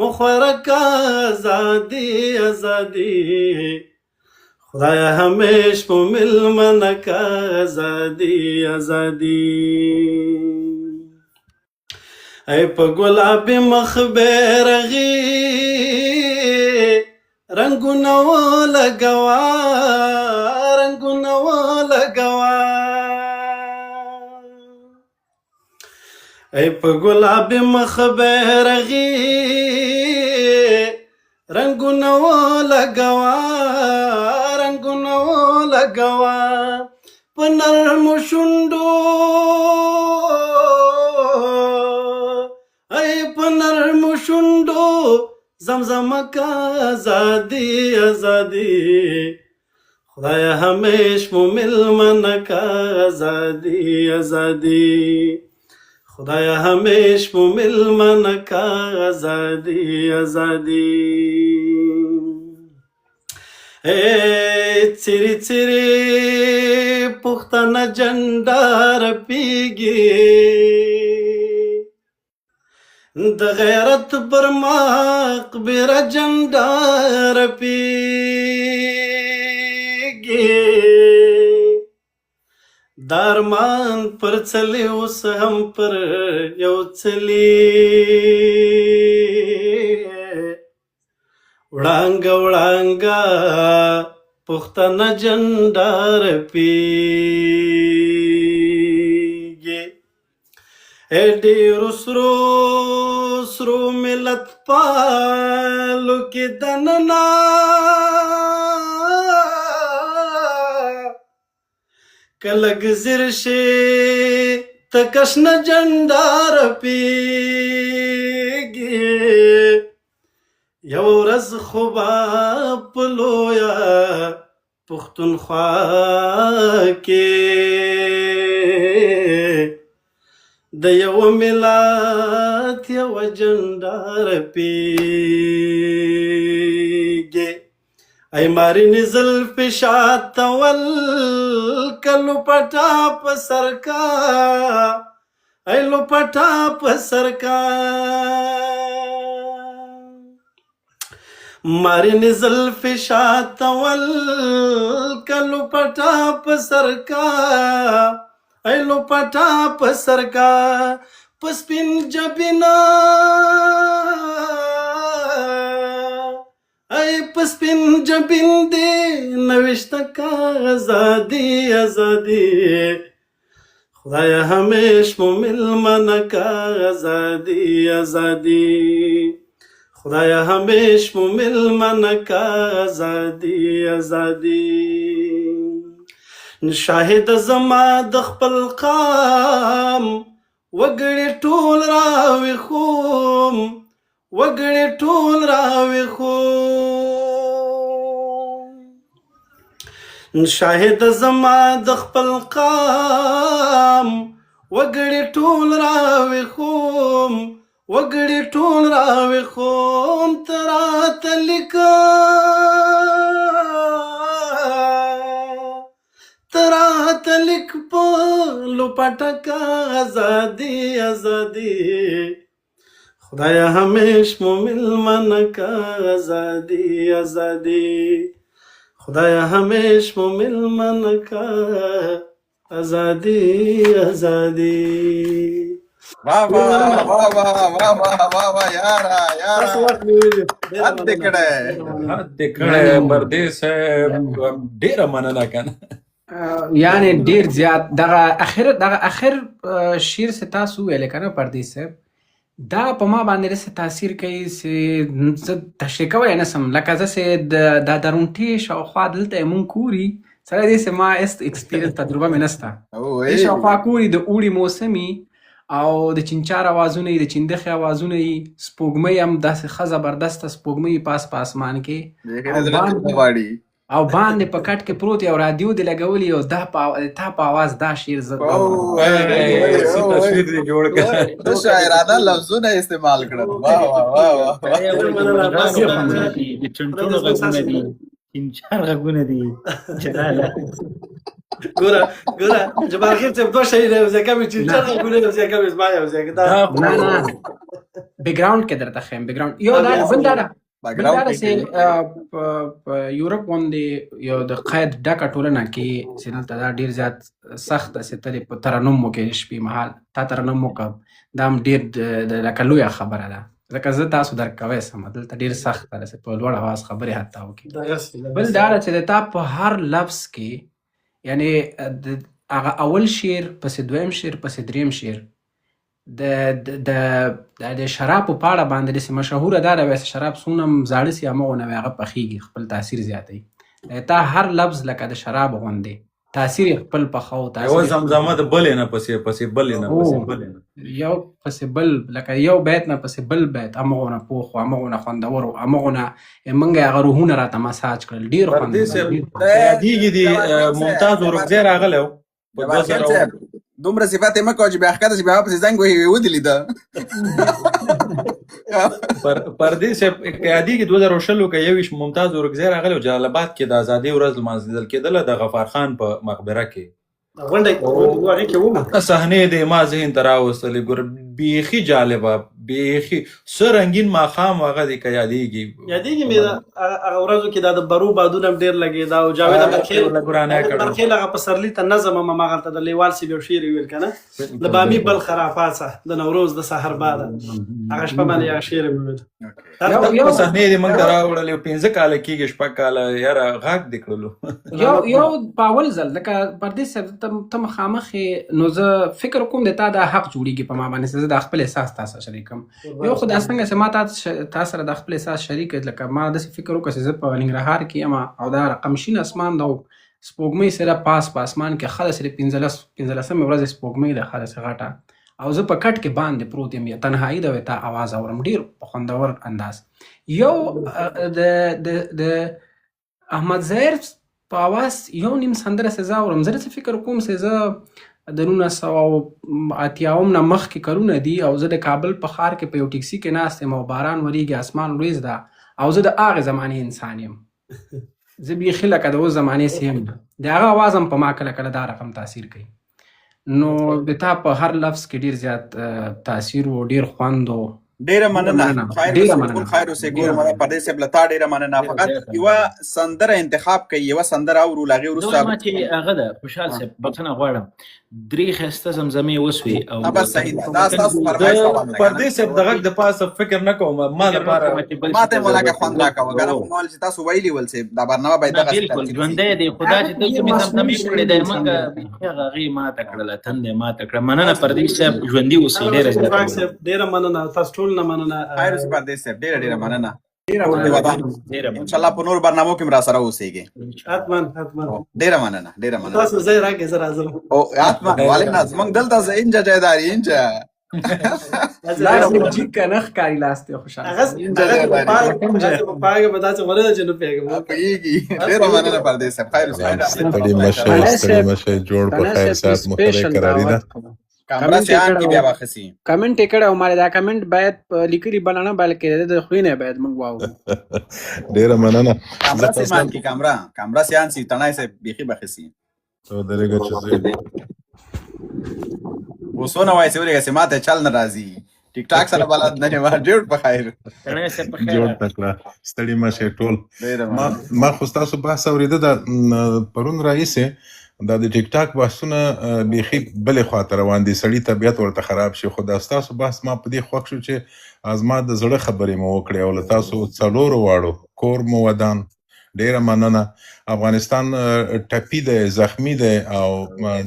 مخورک ازادي ازادي خدای همیش مو ملمن کا ازادي ازادي. ای په ګلابي مخ بیرغي رنگونه ولګوا رنگونه ولګوا ای په ګلابي مخ بیرغي رنگونه ولګوا رنگونه ولګوا په نرمو شونډو ای په نرمو شونډو زمزمه کا ازادي ازادي خدای همیش مو ملمن کا ازادي ازادي خدای همیش مو ملمن کا ازادي ازادي. ای چیری چیری پختانه جنډا رپیږي د غیرت برماق بیره جنډا رپیږي دارمان پر چلی اوس هم پر یو چلی وړانګه وړانګه پښتنه جنډا رپیږي. ډېرو سرو سرو ملت پالو کې دننه کلګ زیر شي تکشن جندار پیږي یو ورځ خو به په لویه پښتونخوا کې د یو ملت یو جندار پیږي ای مارین زلف شات ول کلو پټا په سرکا ای لو پټا په سرکا مارین زلف شات ول کلو پټا په سرکا ای لو پټا په سرکا پسپین جبینا ای پسپین جبین دې نوشته کا آزادی آزادی خدای همیش مو ملمنه کا آزادی آزادی خدای همیش مو ملمنه کا آزادی آزادی شاهد زما د خپل قام وګړي ټول راوي خوم وګړي ټول راوي خوم شاهد زما د خپل قام وګړي ټول راوي خوم وګړي ټول راوي خوم ترات لیکا ترات لیک په لپټکا آزادی آزادی خدای همیش مو ملمنه کا آزادی آزادی خدای همیش مو ملمنه کا آزادی آزادی वाह वाह वाह वाह वाह वाह वाह वाह यारा यारा حد دې کړی حد دې کړی پردیس صاحب ډېره مننه کنه یعنی ډیر زیات دغه اخر شعر سے تاسو ویل کنه پردیس صاحب دا په ما باندې څه تاثیر کوي چې زه تشریح کولی نه سم لکه زه چې د درونټې شاوخوا دلته یې مونږ کوري سره دې چې ما ایکسپیرینس تجربه مې نسته دې شاوخوا کوري د اوړي موسمي او د چینچار اوازونه یې د چیندخې اوازونه یې سپوږمۍ هم داسې ښه زبردسته سپوږمۍ پاس په اسمان کې او باندې په کټ کې پروت یو رادیو دې لګولي او دا په اواز دا شعر زه تصویر دې جوړ کړ د شاعرانه لفظونه استعمال کړل واه واه واه د چنټونو غږونه دي چینچار غږونه دي جلاله ګوره جبار خیل صاحب دوه شعر یو ځای کوي چینچار غږونه یو ځای کوي زما یو ځای کې دا نه بیکګراوند کې درته ښیم بیکګراوند یو دا بل دا ده چې په یورپ باندې یو د قید ډکه ټولنه کې چې دلته دا ډېر زیات سخت ده چې ته دې په ترنم وکړې د شپې مهال تا ترنم وکړه دا هم ډېر لکه لویه خبره ده ځکه زه تاسو درک کوی سم دلته ډېر سخت ده چې په لوړ اواز خبرې حتی وکړي بل دا ده چې د تا په هر لفظ کې یعنی هغه اول شعر پسې دویم شعر پسې دریم شعر د شراب په پاړه باندې داسې مشهوره ده چې شراب څونه زاړه سي همغونه وي هغه پخېږي خپل تاثیر زیاتوي تا هر لفظ لکه د شراب غوندې تاثیر خپل پخو یو زمزمه د بلې نه پسې بلې نه یو پسې بل لکه یو بیت نه پسې بل بیت همغونه پوخ و همغونه خوندور و همغونه موږ هغه روحونه راته مساج کړل ډېر خوندور یادېږي دي ممتاز ورکزی راغلی و دومره صفات یې مه کوه چې بیا ښکته چې بیا پسې زنګ وهي ودلي ده پردیس صاحب یادېږي 2020 کې یو ویشت ممتاز ورکزی راغلی و جلال آباد کې د ازادۍ ورځ لمانځل کېدله د غفار خان په مقبره کې صحنې د ما ذهن ته راوستلې ګوره بیخي جالبه بیخي څه رنګین ماښام هغه دی که یادېږي مې هغه ورځو کې دا د برو بادونه هم ډېر لګېده او جاوید برخیل هغه پسرلي ته نظم هم هماغلته د لیوال صاحب یو شعر ویل که نه د بامي بل خرافاڅه د نوروز د سحر باده هغه شپه باندې هغه شعر مې ویل صحنې دې موږ ته راوړلې 15 کاله کېږي شپږ کاله یاره غږ دې کړلو یو په اول ځل لکه پردیس صاحب ته مخامخ نو زه فکر کوم د تا دا حق جوړېږي په ما باندې زه د خپل احساس تاسو شریکم یو خو دا څنګه چې ما تا سره د خپل احساس شریک لکه ما داسې فکر وکړه چې زه په ننګرهار کې یم او دا رقم شین اسمان ده سپوږمۍ سره پاس په اسمان کې ښه داسې د 15مې ورځې سپوږمۍ ده ښه داسې غټه او زه په کټ کې باندې پروت یم تنهایي ده تا اواز اورم ډېر په خوندور انداز یو د احمد ظاهر په اواز یو نیم سندره سزا اورم زه داسې فکر کوم چې زه د 1980 نه مخکې کلونه دي او زه د کابل په ښار کې په یو ټکسي کې ناست یم او باران وریږي اسمان وریځ ده او زه د هغې زمانې انسان یم زه بیخي لکه د اوس زمانې سیم د هغه اواز هم په ما کله کله دا رقم تاثیر کوي نو د تا په هر لفظ کې ډېر زیات تاثیر و ډېر خوند و ډیره مننه خیر اوسې ګورم د پردیس صاحب لتا ډیره مننه فقط یو سندره انتخاب کوي یو سندره او لاغي ورسته ما چې هغه ده خوشحال صاحب بخښنه غواړم درې ښایسته زمزمې وسوې او بس صحیح ده دا ستاسو فرمایش پردیس صاحب د غږ د پاسه فکر نه کوم ما لپاره ماته ملاګه خوند راکوه ګره خو مال چې تاسو ویلي ول چې دا برنامه باید دغه بالکل ژوندی دی خدا چې دلته مې تمتمې کړې دی موږ هغې ماته کړله تندې ماته کړه مننه پردیس صاحب ژوندي اوسئ ډېره مننه تاسو ټول نه مننه خیر اوسې پردیس صاحب ډیره مننه انشاءالله په نور برنامو کې را سره اوسېږي حتما ډیره مننه تاسو ځای راکړئ زه راځم او حتما والله زمونږ دلته زه انجه جایداري انجه لاس جی کنه ښکاري لاس ته خوشحال هغه پاګه به داسې غوړه چې نه پیږم پیږي ډیره مننه پردیس صاحب خیر اوسې ستړي مشه جوړ په خیر سات مختلف قراری ده کامرا سیان کی بیا واخسی کمنټ یې کړی او مالې دا کمنټ باید په لیکلي بڼه نه بلکې د خوی نه باید موږ واورو ډیره مننه کامرا سیان کی کامرا سیان سی تنای سے بیخي بخسی تو درېږه چې وسونه وای سوري چې ماته چل ناراضي ټیک ټاک سره بلد نه ما ډېر په خیر جوړ تکړه ستړي مشه ټول ما خو تاسو بحث اوریده دا پرون رئیسه دا د ټیک ټاک بحثونه بیخي بلې خواته روان دي سړي طبیعت ورته خراب شي خو دا ستاسو بحث ما په دې خوښ شو چې ازما د زړه خبرې مو وکړې او له تاسو څلورو واړو کور مو ودان ډیره مننه افغانستان ټپي دی زخمی دی او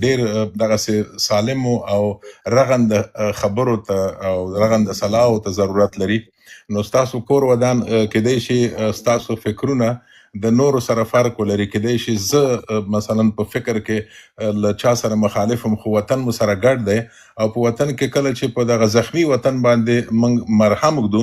ډیر دغسې سالم او رغند خبرو ته او رغند صلاحو ته ضرورت لري نو ستاسو کور ودان کیدای شي ستاسو فکرونه د نورو سره فرق ولري کیدای شي زه مثلا په فکر کې له چا سره مخالفم خو وطن مو سره ګډ دی او په وطن کې کله چې په دغه زخمی وطن باندې موږ مرهم وږدو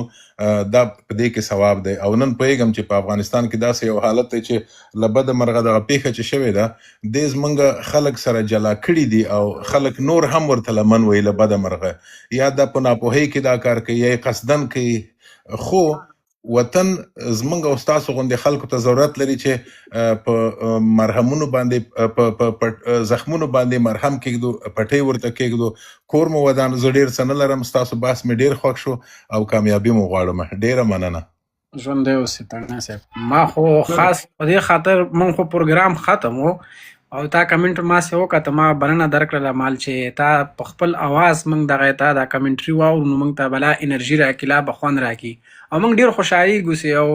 دا په دې کې ثواب دی او نن پوهېږم چې په افغانستان کې داسې یو حالت دی چې له بده مرغه دغه پیښه چې شوې ده دې زموږ خلک سره جلا کړي دي او خلک نور هم ورته لمن وایي له بده مرغه یا دا په ناپوهۍ کې دا کار کوي یا قصدن کوي خو وطن زمونږ او ستاسو غوندې خلکو ته ضرورت لري چې په مرهمونو باندې په زخمونو باندې مرهم کېږدو پټۍ ورته کېږدو کور مو ودان زه ډېر څه نه لرم ستاسو بحث مې ډېر خوښ شو او کامیابي مو غواړم ډېره مننه ژوندی اوسې تړنه صاحب ما خو خاص په دې خاطر مونږ خو پروګرام ختم و او تا کمنټ ما سه وکړه ما بلنه درکړله مال چې تا په خپل اواز موږ دغه تا دا کمنټري واورو نو موږ ته بلا انرژي راکړي لا به خوند راکړي او موږ ډېر خوشحالېږو سې او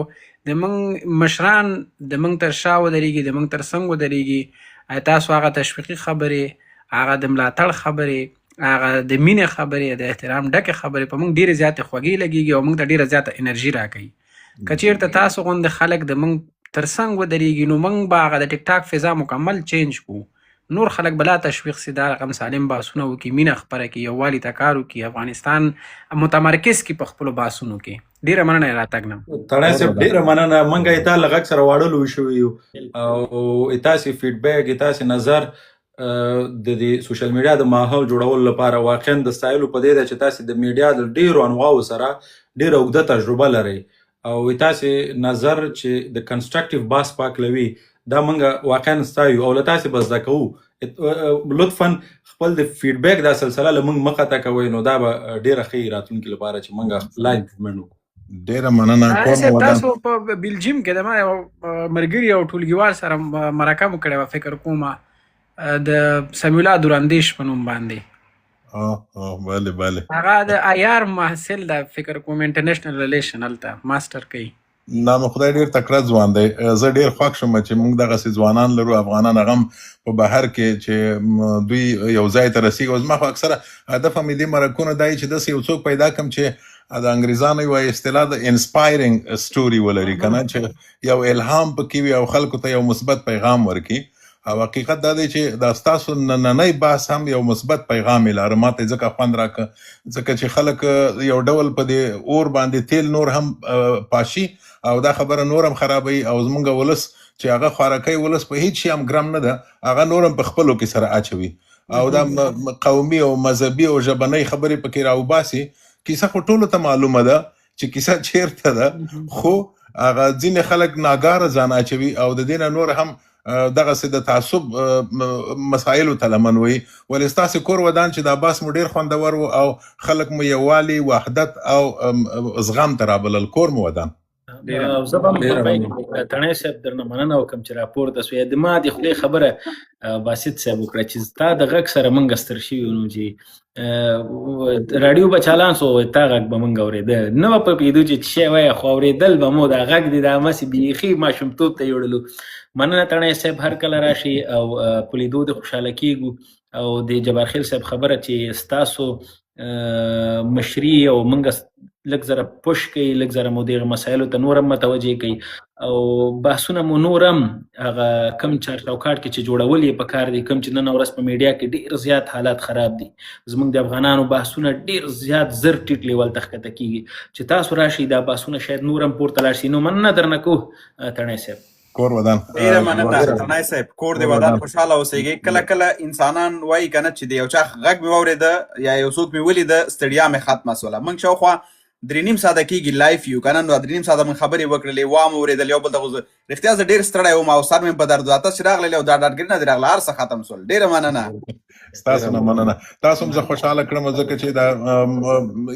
د موږ مشران د موږ تر شا ودرېږي د موږ تر څنګ ودرېږي تاسو هغه تشویقي خبرې هغه د ملاتړ خبرې هغه د مینې خبرې د احترام ډکې خبرې په موږ ډېرې زیاتې خوږې لګېږي او موږ ته ډېره زیاته انرژي راکوي که چېرته تاسو غوندې خلک د موږ تر څنګ ودرېږي نو موږ به هغه د ټیک ټاک فضا مکمل چینج کړو نور خلک بلا تشویق سي دا رقم سالم باسونه وکړي مینه خپره کړي یووالي ته کار وکړي افغانستان متمرکز کړي په خپلو باسونو کې ډېره مننه یې راتګ نه تړی صاحب ډېره مننه موږ یې تا له غږ سره واړلو شوي یو او تاسې فیډبیک تاسې نظر د دې سوشل میډیا د ماحول جوړولو لپاره واقعا د ستایلو په دې ده چې تاسې د میډیا د ډېرو انواعو سره ډېره اوږده تجربه لرئ او تاسې نظر چې د کنسټرکټیو بحث پاکلوي دا موږ واقعا ستایو او له تاسې به زده کوو لطفا خپل د فیډبیک دا سلسله له موږ مخه ته کوئ نو دا به ډېره ښه راتلونکي لپاره چې موږ لا امپرومنټ وکړو ډېره مننه تاسو په بلجیم کې د ما یو ملګري او ټولګیوال سره مرکه مو کړې وه فکر کومه د سمیولا دوراندیش په نوم باندې بله بله هغه د ایار محصل د فکر کوم انټرنیشنل ریلیشن هلته ماسټر کوي نام خدای ډېر تکړه ځوان دی زه ډېر خوښ شوم چې موږ دغسې ځوانان لرو افغانان هغه هم په بهر کې چې دوی یو ځای ته رسېږي او زما خو اکثره هدف هم دې مرکونه دا چې داسې یو څوک پیدا کړم چې د انګریزانو یوه اصطلاح د انسپایرینګ سټوري ولري که نه چې یو الهام پکې وي او خلکو ته یو مثبت پیغام ورکړي او حقیقت دا دی چې دا ستاسو نننی بحث هم یو مثبت پیغام یې لاره. ماته یې ځکه خوند راکړه ځکه چې خلک یو ډول په دې اور باندې تیل نور هم پاشي او دا خبره نور هم خرابوي او زمونږ ولس چې هغه خوراکۍ ولس په هیڅ شي هم ګرم نه ده، هغه نور هم په خپلو کې سره اچوي او دا قومي او مذهبي او ژبنۍ خبرې پکې راوباسي. کیسه خو ټولو ته معلومه ده چې کیسه چیرته ده، خو هغه ځینې خلک ناګاره ځان اچوي او د دې نه نور هم دغسې د تعصب مسایلو ته لمن وي. ولې ستاسې کور ودان چې دا بحث مو ډېر خوندور و او خلک مو یووالي، وحدت او زغم ته رابلل. کور مو ودان. زه به هم تڼۍ صاحب درنه مننه وکړم چې راپورته سوې. د ما د خولې خبره باسط صاحب وکړه چې ستا د غږ سره موږ ستر شوي نو چې راډیو به چالان سو تا غږ به موږ اورېده نه به پوهېدو چې څه شی وایه، خو اورېدل به مو دا غږ دی دا همسې بیخي ماشومتوب ته یوړلو. مننه تڼۍ صاحب، هر کله راشي او په لیدو د خوشحاله کېږو او د جبارخیل صاحب خبره چې ستاسو مشري او موږ لږ زره پوش کوي، لږ زره مو دغه مسایلو ته نور هم متوجه کوي او بحثونه مو نور هم هغه کم چارت چوکاټ کې چې جوړول یې پکار دي، کم چې نن ورځ په میډیا کې ډېر زیات حالات خراب دي. زموږ د افغانانو بحثونه ډېر زیات زر ټیټ لیول ته ښکته کېږي چې تاسو راشئ دا بحثونه شاید نور هم پورته لاړ شي. نو مننه درنه کوو تڼۍ صاحب. کور ودان. ډیره مننه تڼۍ صاحب، کور دې ودان، خوشحاله اوسېږئ. کله کله انسانان وایي که نه چې د یو چا غږ مې واورېده یا یو څوک مې ولیده ستړیا مې ختمه سوله. موږ شاوخوا 3.5 ساعته کېږي لایف یو که نه، نو 3.5 ساعته موږ خبرې وکړلې، وا مو اورېدل یو بل ته. خو رښتیا زه ډېر ستړی وم او سر مې په درد و. تاسو چې راغلل او دا ډاډګري نه دې راغله، هر څه ختم سول. ډېره مننه. ستاسو نه مننه. تاسو هم زه خوشحاله کړم ځکه چې دا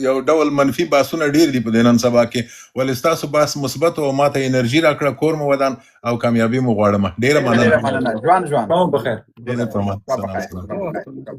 یو ډول منفي بحثونه ډېر دي په دې نن سبا کې، ولې ستاسو بحث مثبت او ماته انرژي راکړه. کور مو ودان او کامیابي مو غواړم. ډېره مننه. ژوند بخیر. ډېره